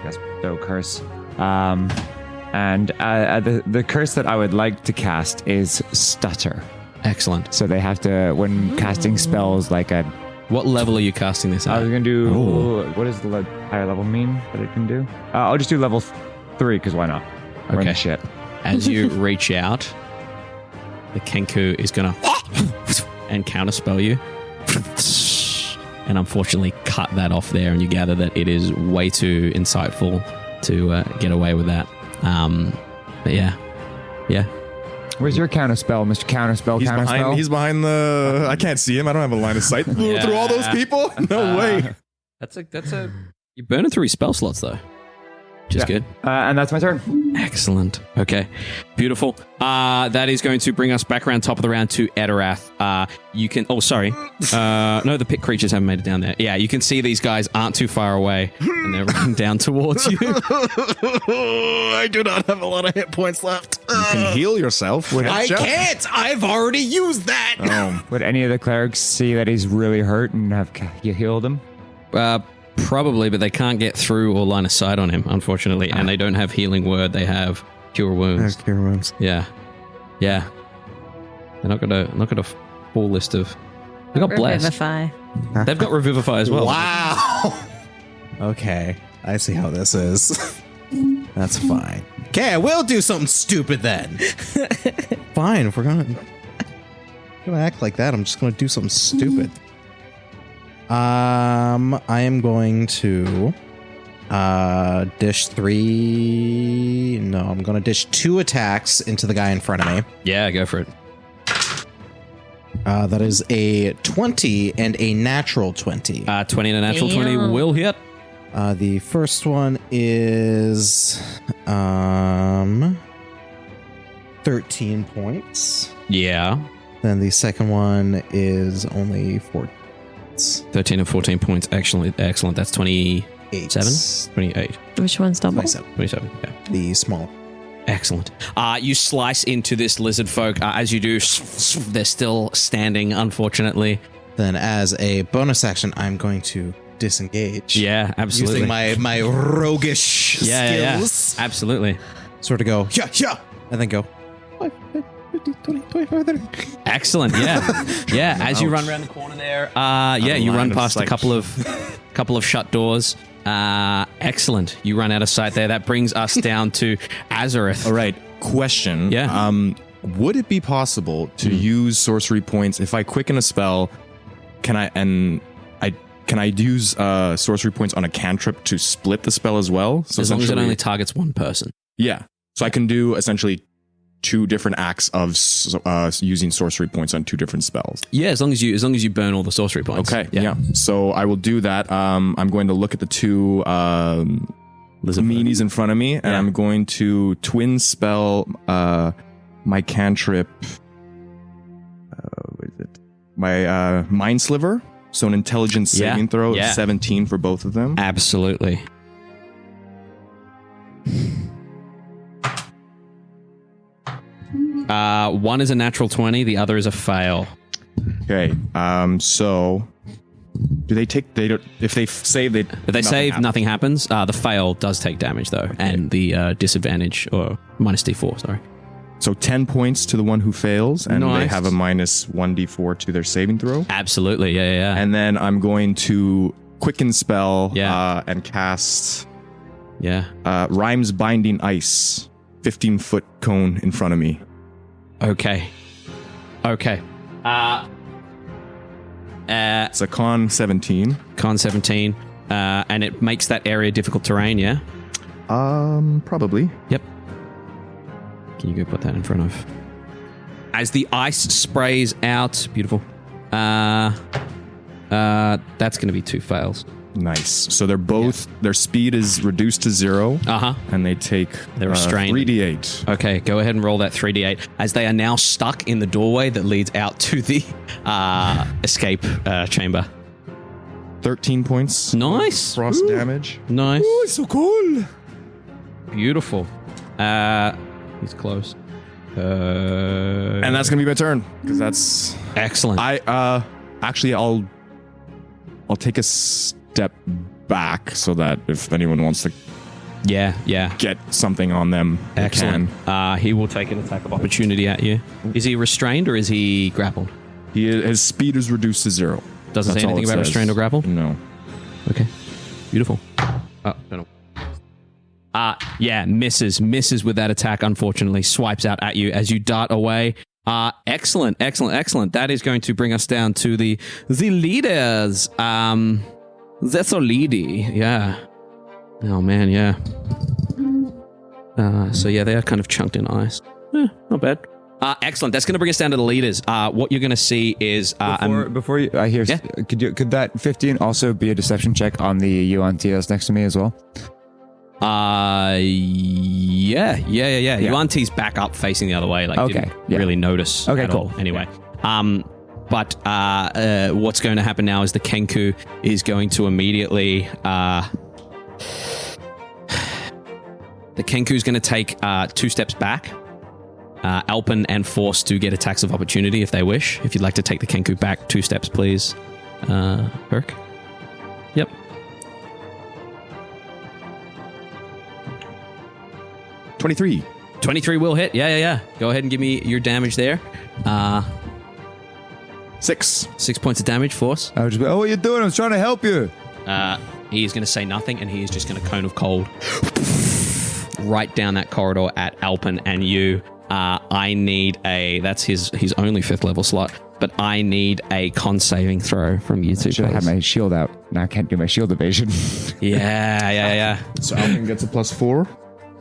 E: Yes, Bestow Curse. And the curse that I would like to cast is Stutter.
C: Excellent.
E: So they have to, when casting spells like a...
C: What level are you casting this at?
E: I was going to do... What does the higher level mean that it can do? I'll just do level 3, because why not? We're in the shit.
C: As you reach out, the Kenku is going to and counterspell you. And unfortunately cut that off there, and you gather that it is way too insightful to get away with that. But yeah.
E: Where's your counterspell, Mr. Counterspell?
H: He's behind the. I can't see him. I don't have a line of sight through all those people. No way.
C: That's a. You're burning through your spell slots though. Which is good.
E: And that's my turn.
C: Excellent. Okay. Beautiful. That is going to bring us back around top of the round to Etterath. You can... Oh, sorry. No, the pit creatures haven't made it down there. Yeah, you can see these guys aren't too far away, and they're running down towards you.
F: I do not have a lot of hit points left.
H: You can heal yourself.
F: I can't. I've already used that.
H: Oh.
E: Would any of the clerics see that he's really hurt and have you healed him?
C: Probably, but they can't get through or line of sight on him, unfortunately, and they don't have healing word. They have cure wounds.
F: Cure wounds.
C: Yeah. They're not got a full list of. They got blessed.
D: Revivify.
C: They've got revivify as well.
F: Wow. Okay, I see how this is. That's fine. Okay, we'll do something stupid then. Fine, if we're gonna act like that, I'm just gonna do something stupid. I am going to dish 3. No, I'm going to dish 2 attacks into the guy in front of me.
C: Yeah, go for it.
F: That is a 20 and a natural 20.
C: 20 and a natural 20 will hit.
F: The first one is 13 points.
C: Yeah.
F: Then the second one is only 4 points.
C: 13 and 14 points. Excellent. That's 27? 28.
D: Which one's double?
C: 27, yeah.
F: The small.
C: Excellent. You slice into this lizard folk. As you do, they're still standing, unfortunately.
F: Then as a bonus action, I'm going to disengage.
C: Yeah, absolutely.
F: Using my roguish skills.
C: Yeah. Absolutely.
F: Sort of go, yeah, and then go, 5, 10, 15, 20, 25, 30.
C: Excellent, yeah. Yeah, as you run around the corner there, you run past a couple of shut doors. Excellent. You run out of sight there. That brings us down to Azorith.
H: All right, question.
C: Yeah.
H: Would it be possible to use sorcery points if I quicken a spell? Can I use sorcery points on a cantrip to split the spell as well? So
C: as long as it only targets one person.
H: Yeah. So I can do essentially 2 different acts of using sorcery points on 2 different spells.
C: Yeah, as long as you burn all the sorcery points.
H: Okay. Yeah. So I will do that. I'm going to look at the 2 meanies in front of me, and I'm going to twin spell my cantrip. What is it? My mind sliver. So an intelligence saving throw of 17 for both of them.
C: Absolutely. One is a natural 20, the other is a fail.
H: Okay. So do they take? They don't. If they save,
C: nothing happens. The fail does take damage though, and the disadvantage or minus D4. Sorry.
H: So 10 points to the one who fails, and they have a minus 1d4 to their saving throw.
C: Absolutely, yeah.
H: And then I'm going to quicken spell and cast Rhyme's Binding Ice, 15-foot cone in front of me.
C: Okay.
H: It's a con 17.
C: Con 17, and it makes that area difficult terrain, yeah?
H: Probably.
C: Yep. Can you go put that in front of? As the ice sprays out, beautiful. That's going to be 2 fails.
H: Nice. So they're both, their speed is reduced to 0. And they take
C: they're restrained.
H: 3d8.
C: Okay, go ahead and roll that 3d8 as they are now stuck in the doorway that leads out to the escape chamber.
H: 13 points.
C: Nice.
H: Frost damage.
C: Nice.
H: Oh, it's so cool.
C: Beautiful. He's close.
H: And that's gonna be my turn because that's
C: excellent.
H: I'll take a step back so that if anyone wants to get something on them,
C: excellent. He will take an attack of opportunity at you. Is he restrained or is he grappled?
H: His speed is reduced to 0.
C: Doesn't say anything about restrained or grappled?
H: No.
C: Okay. Beautiful. Oh, no. Misses with that attack, unfortunately. Swipes out at you as you dart away. Excellent. That is going to bring us down to the leaders. That's a lady. Yeah. Oh, man, yeah. So yeah, they are kind of chunked in ice. Not bad. Excellent. That's going to bring us down to the leaders. What you're going to see is
E: before you, could that 15 also be a deception check on the UNT that's next to me as well?
C: Yeah. UNT's back up facing the other way. Didn't really notice at all. Anyway. But what's going to happen now is the Kenku is going to immediately... the Kenku is going to take 2 steps back. Alpin and Force to get attacks of opportunity if they wish. If you'd like to take the Kenku back 2 steps, please. Herc? Yep.
H: $23.
C: 23 will hit. Yeah. Go ahead and give me your damage there.
H: 6
C: points of damage, Force.
E: I would just be, what are you doing? I was trying to help you.
C: He is going to say nothing, and he is just going to cone of cold right down that corridor at Alpin and you. I need that's his only 5th level slot, but I need a con saving throw from you two.
E: Should have had my shield out. Now I can't do my shield evasion.
C: Yeah.
H: So Alvin gets a +4.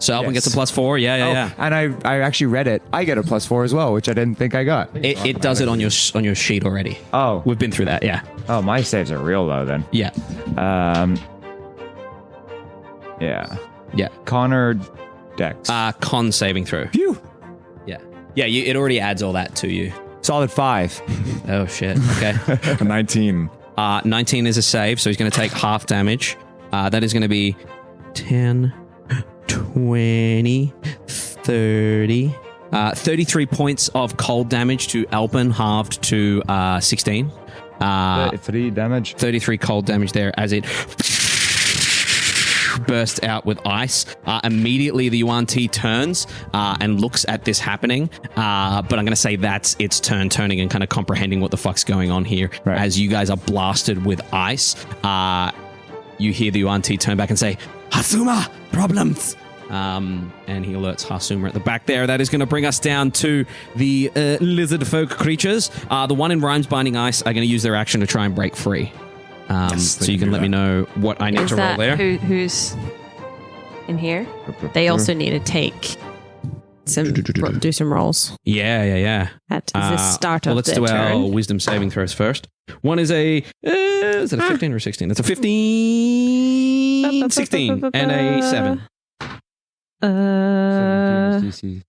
C: So Alvin gets a +4. Yeah.
E: And I actually read it. I get a +4 as well, which I didn't think I got.
C: It does it on your sheet already.
E: Oh,
C: we've been through that. Yeah.
E: Oh, my saves are real low then.
C: Yeah.
E: Yeah. Connor Dex.
C: Con saving throw.
E: Phew.
C: Yeah. It already adds all that to you.
E: Solid 5.
C: Oh shit. Okay.
H: 19.
C: 19 is a save, so he's going to take half damage. That is going to be 10, 20, 30, 33 points of cold damage to Alpin, halved to 16.
E: 33 damage.
C: 33 cold damage there as it bursts out with ice. Immediately the UNT turns and looks at this happening, but I'm going to say that's its turning and kind of comprehending what the fuck's going on here.
E: Right.
C: As you guys are blasted with ice, you hear the UNT turn back and say, Hasuma, problems! And he alerts Hasuma at the back there. That is going to bring us down to the lizard folk creatures. The one in Rhymes Binding Ice are going to use their action to try and break free. So you can let me know what I need to roll there.
D: Who's in here? They also need to take do some rolls.
C: Yeah.
D: At the start of
C: let's
D: the
C: do
D: turn.
C: our wisdom saving throws first. One is a is it a 15 or a 16? That's a 15, 16, and a 7.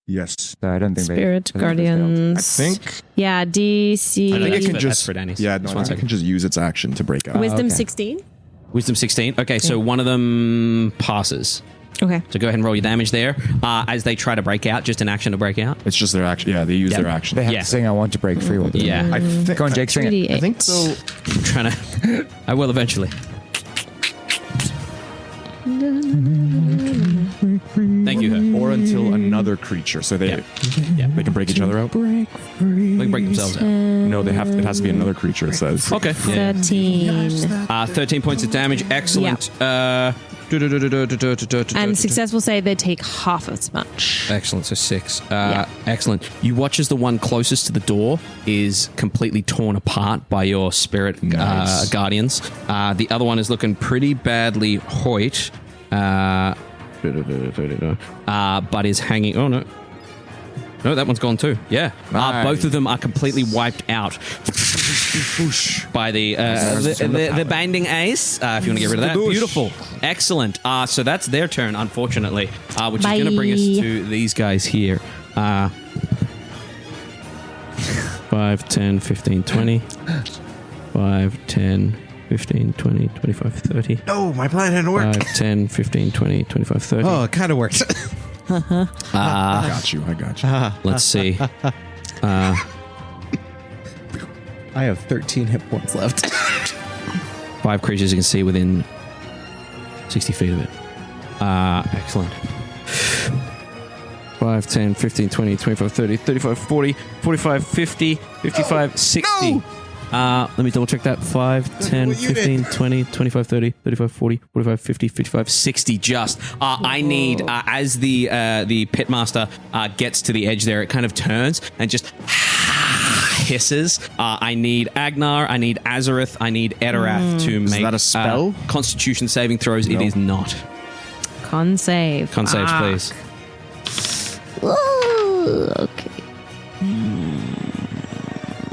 H: Yes.
E: I don't think
D: Spirit Guardians.
H: I think.
D: Yeah, DC.
H: I think it can
C: that's
H: just.
C: for Danny's.
H: Yeah,
C: Just
H: no,
C: one
H: I
C: second.
H: can just use its action to break out.
D: Wisdom
E: okay.
D: 16.
C: Wisdom 16. Okay, so one of them passes.
D: Okay.
C: So go ahead and roll your damage there. As they try to break out, just an action to break out.
H: It's just their action. Yeah, they use their action.
E: They have to sing I want to break free with it.
C: Yeah.
H: I think.
E: Go on, Jake, sing it.
H: I think so.
C: I'm trying to. I will eventually. Thank you, Her.
H: Or until another creature, so they they can break each other out.
C: They can break themselves out.
H: No, they have. It has to be another creature. It says.
C: Okay.
D: 13.
C: 13 points of damage. Excellent.
D: And successful save, they take half as much.
C: Excellent. So 6. Excellent. You watch as the one closest to the door is completely torn apart by your spirit guardians. The other one is looking pretty badly hoit. But is hanging. Oh no. No, that one's gone too. Yeah. Both of them are completely wiped out by the binding ace. If you want to get rid of that. Beautiful. Excellent. So that's their turn, unfortunately, which is going to bring us to these guys here. 5, 10, 15, 20. 5, 10, 15, 20, 25, 30.
F: No, my plan didn't work.
C: 5, 10, 15, 20, 25, 30.
F: Oh, it kind of worked.
H: I got you.
C: Let's see.
F: I have 13 hit points left.
C: 5 creatures you can see within 60 feet of it. Excellent. 5, 10, 15, 20, 25, 30, 35, 40, 45, 50, 55, 60.
F: No!
C: Let me double check that. 5, 10, 15, 20, 25, 30, 35, 40, 45, 50, 55, 60 just. I need, as the pitmaster gets to the edge there, it kind of turns and just hisses. I need Agenar, I need Azorith, I need Etterath to make...
H: Is that a spell?
C: Constitution saving throws.
H: No.
C: It is not.
D: Con save.
C: Con saves, please.
K: Ooh, okay.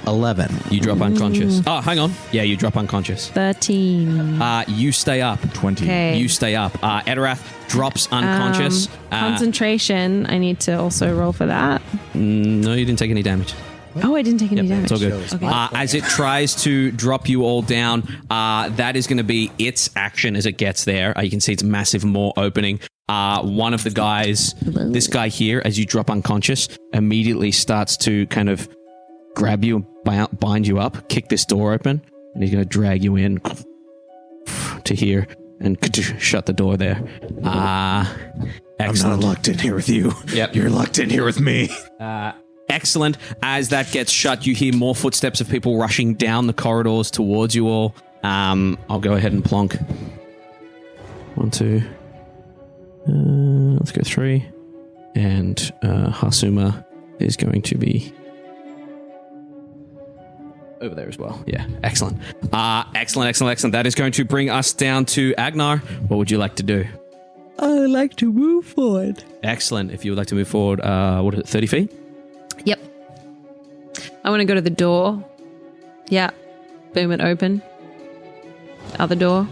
F: 11.
C: You drop unconscious. Oh, hang on. Yeah, you drop unconscious.
D: 13.
C: You stay up.
H: 20.
D: Okay.
C: You stay up. Etterath drops unconscious.
D: Concentration. I need to also roll for that.
C: No, you didn't take any damage.
D: Oh, I didn't take any damage.
C: It's all good.
D: Okay.
C: As it tries to drop you all down, that is going to be its action as it gets there. You can see its massive maw opening. One of the guys, this guy here, as you drop unconscious, immediately starts to kind of grab you and bind you up, kick this door open, and he's going to drag you in to here and shut the door there. Excellent.
F: I'm not locked in here with you.
C: Yep.
F: You're locked in here with me.
C: Excellent. As that gets shut, you hear more footsteps of people rushing down the corridors towards you all. I'll go ahead and plonk. 1, 2. Let's go 3. And Harsuma is going to be over there as well. Yeah, excellent. Excellent. That is going to bring us down to Agenar. What would you like to do?
D: I would like to move forward.
C: Excellent. If you would like to move forward, what is it, 30 feet?
D: Yep. I want to go to the door. Yeah. Boom it open. Other door.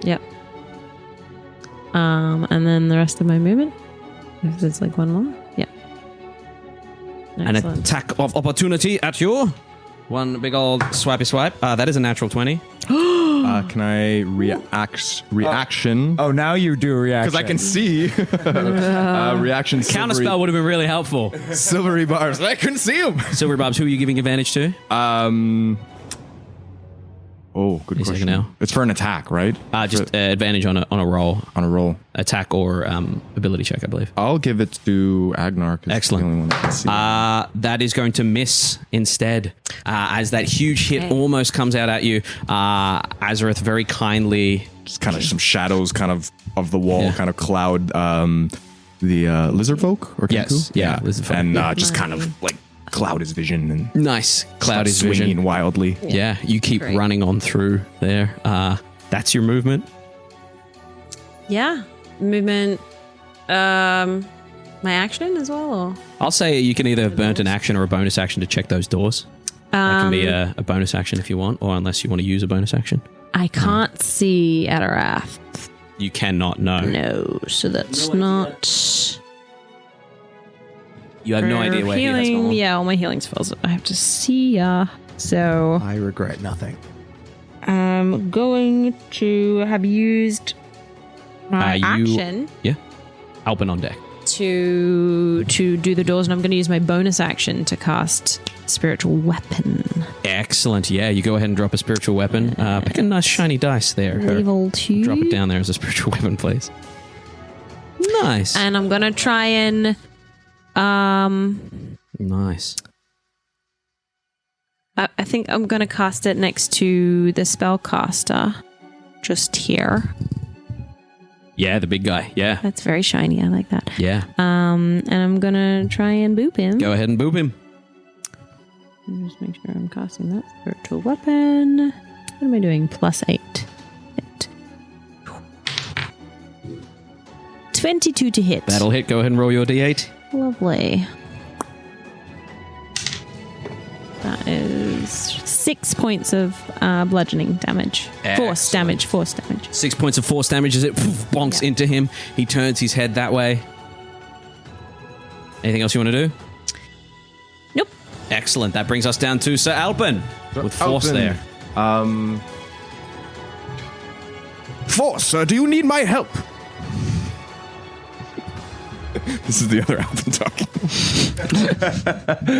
D: Yep. And then the rest of my movement. If there's like one more. Yep.
C: An
D: Excellent.
C: attack of opportunity at you. One big old swipey swipe. That is a natural 20.
H: Can I reaction?
E: Oh, now you do a reaction.
H: Because I can see. Reaction.
C: Counterspell would have been really helpful.
H: Silvery barbs. I couldn't see them.
C: Silver Barbs, who are you giving advantage to?
H: Oh, good
C: He's
H: question.
C: taking now.
H: It's for an attack, right?
C: Just advantage on a roll.
H: On a roll.
C: Attack or ability check, I believe.
H: I'll give it to Agenar.
C: Excellent.
H: The only one that can see.
C: That is going to miss instead. As that huge hit almost comes out at you, Azorith very kindly...
H: Just kind of some shadows kind of the wall, kind of cloud the lizardfolk? Or
C: yes.
H: Kenku?
C: Yeah, lizardfolk.
H: And just kind of like cloud his vision and
C: nice. Cloud his
H: swinging
C: vision.
H: wildly.
C: Yeah, you keep running on through there. That's your movement.
D: Yeah. Movement. My action as well? Or?
C: I'll say you can either have burnt an action or a bonus action to check those doors. That can be a bonus action if you want, or unless you want to use a bonus action.
D: I can't see Etterath.
C: You cannot know.
D: No, so that's not...
C: You have no idea where he has gone.
D: Yeah, all my healing spells. I have to see ya. So
F: I regret nothing.
D: I'm going to have used my action
C: Yeah. Alpin on deck.
D: to do the doors, and I'm going to use my bonus action to cast spiritual weapon.
C: Excellent. Yeah, you go ahead and drop a spiritual weapon. Pick a nice shiny dice there.
D: Level 2.
C: Drop it down there as a spiritual weapon, please. Nice.
D: And I'm going to try and...
C: Nice.
D: I think I'm going to cast it next to the spellcaster. Just here.
C: Yeah, the big guy. Yeah.
D: That's very shiny. I like that.
C: Yeah.
D: And I'm going to try and boop him.
C: Go ahead and boop him.
D: Just make sure I'm casting that spiritual weapon. What am I doing? +8. Hit. 22 to hit.
C: That'll hit. Go ahead and roll your d8.
D: Lovely. That is 6 points of bludgeoning damage. Force damage.
C: 6 points of force damage as it bonks into him. He turns his head that way. Anything else you want to do?
D: Nope.
C: Excellent. That brings us down to Sir Alpin with force there.
H: Force, do you need my help? This is the other Alpin talking.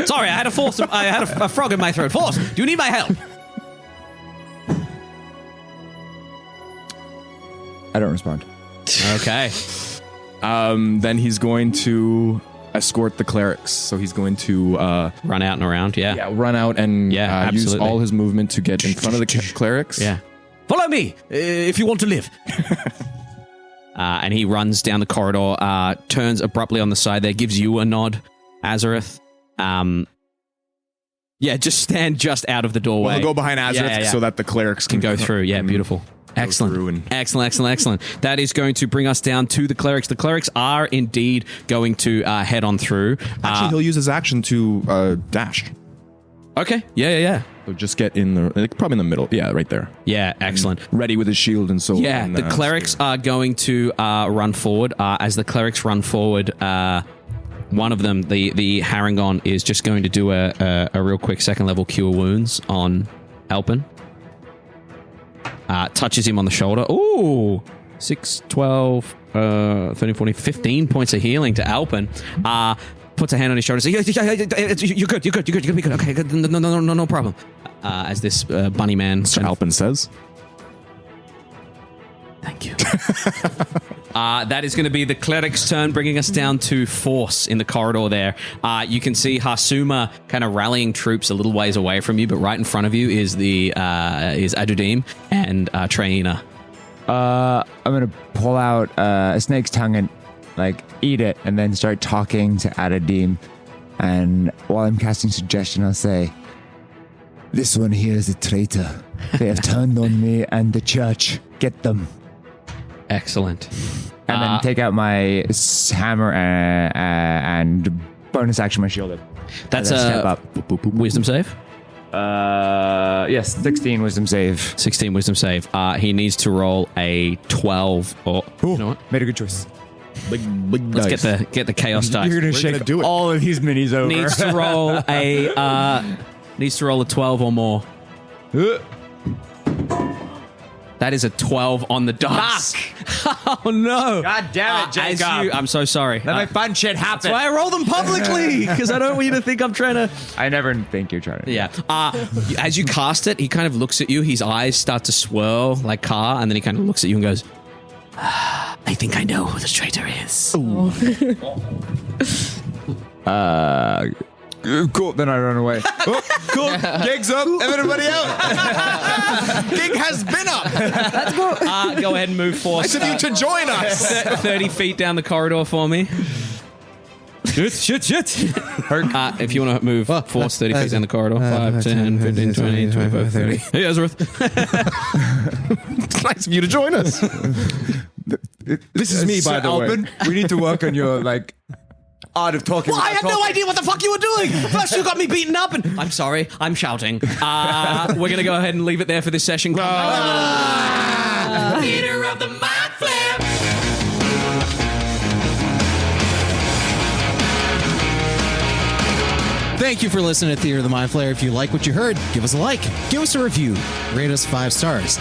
C: Sorry, I had a frog in my throat. Force, do you need my help?
E: I don't respond.
C: Okay.
H: Then he's going to escort the clerics. So he's going to
C: run out and around. Yeah.
H: Run out and use
C: absolutely.
H: all his movement to get in front of the clerics.
C: Yeah. Follow me if you want to live. And he runs down the corridor, turns abruptly on the side there, gives you a nod, Azorith. Just stand just out of the doorway.
H: Well, go behind Azorith so that the clerics
C: can go through. Yeah, beautiful. Excellent. Excellent. That is going to bring us down to the clerics. The clerics are indeed going to head on through.
H: Actually, he'll use his action to dash.
C: Okay. Yeah.
H: So just get in the, probably in the middle. Yeah, right there.
C: Yeah, excellent.
H: And ready with his shield and sword.
C: Yeah,
H: and,
C: the clerics are going to run forward. As the clerics run forward, one of them, the Harangon, is just going to do a real quick second level cure wounds on Alpin. Touches him on the shoulder. Ooh! 6, 12, 13, 14, 15 points of healing to Alpin. Puts a hand on his shoulder and says, you're good. You're going to be good. Okay, good. No problem. As this bunny man...
H: Mr. Alpin says.
C: Thank you. That is going to be the cleric's turn, bringing us down to Force in the corridor there. You can see Harsuma kind of rallying troops a little ways away from you, but right in front of you is Adudim and Traina.
E: I'm going to pull out a snake's tongue and eat it, and then start talking to Adudim. And while I'm casting suggestion, I'll say, "This one here is a traitor. They have turned on me and the church. Get them."
C: Excellent.
E: And then take out my hammer and bonus action my shield.
C: That's a
E: step up.
C: Wisdom save?
E: Yes, 16 wisdom save.
C: 16 wisdom save. He needs to roll a 12 or... you know what?
E: Made a good choice.
C: Let's get the chaos dice.
E: You're going to shake all of these minis over.
C: Needs to roll a 12 or more. That is a 12 on the dice. Oh no!
E: God damn it, Jacob!
C: I'm so sorry.
E: Let my fun shit happen.
C: That's why I roll them publicly, because I don't want you to think I'm trying to.
E: I never think you're trying to.
C: Yeah. As you cast it, he kind of looks at you. His eyes start to swirl like Car, and then he kind of looks at you and goes, "I think I know who this traitor is."
E: Cool. Then I run away. Oh, cool. Gig's up. Everybody out.
H: Gig has been up.
C: Let's go. Go ahead and move Force.
H: I said you to join us.
C: 30 feet down the corridor for me. Shit. If you want to move Force 30 feet down the corridor. 5, 10, 15, 20, 25, 30. Hey, Azorith.
H: It's nice of you to join us. This is me, by the way.
E: We need to work on your, art of talking.
C: Well, I had no idea what the fuck you were doing. First you got me beaten up, and I'm sorry, I'm shouting. We're going to go ahead and leave it there for this session.
A: Leader of the Mind Flayer.
F: Thank you for listening to Theater of the Mind Flayer. If you like what you heard, give us a like, give us a review, rate us 5 stars.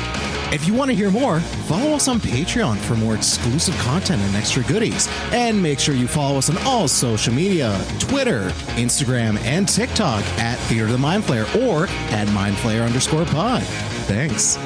F: If you want to hear more, follow us on Patreon for more exclusive content and extra goodies. And make sure you follow us on all social media, Twitter, Instagram, and TikTok at Theater of the Mind Flayer or at MindFlayer_pod. Thanks.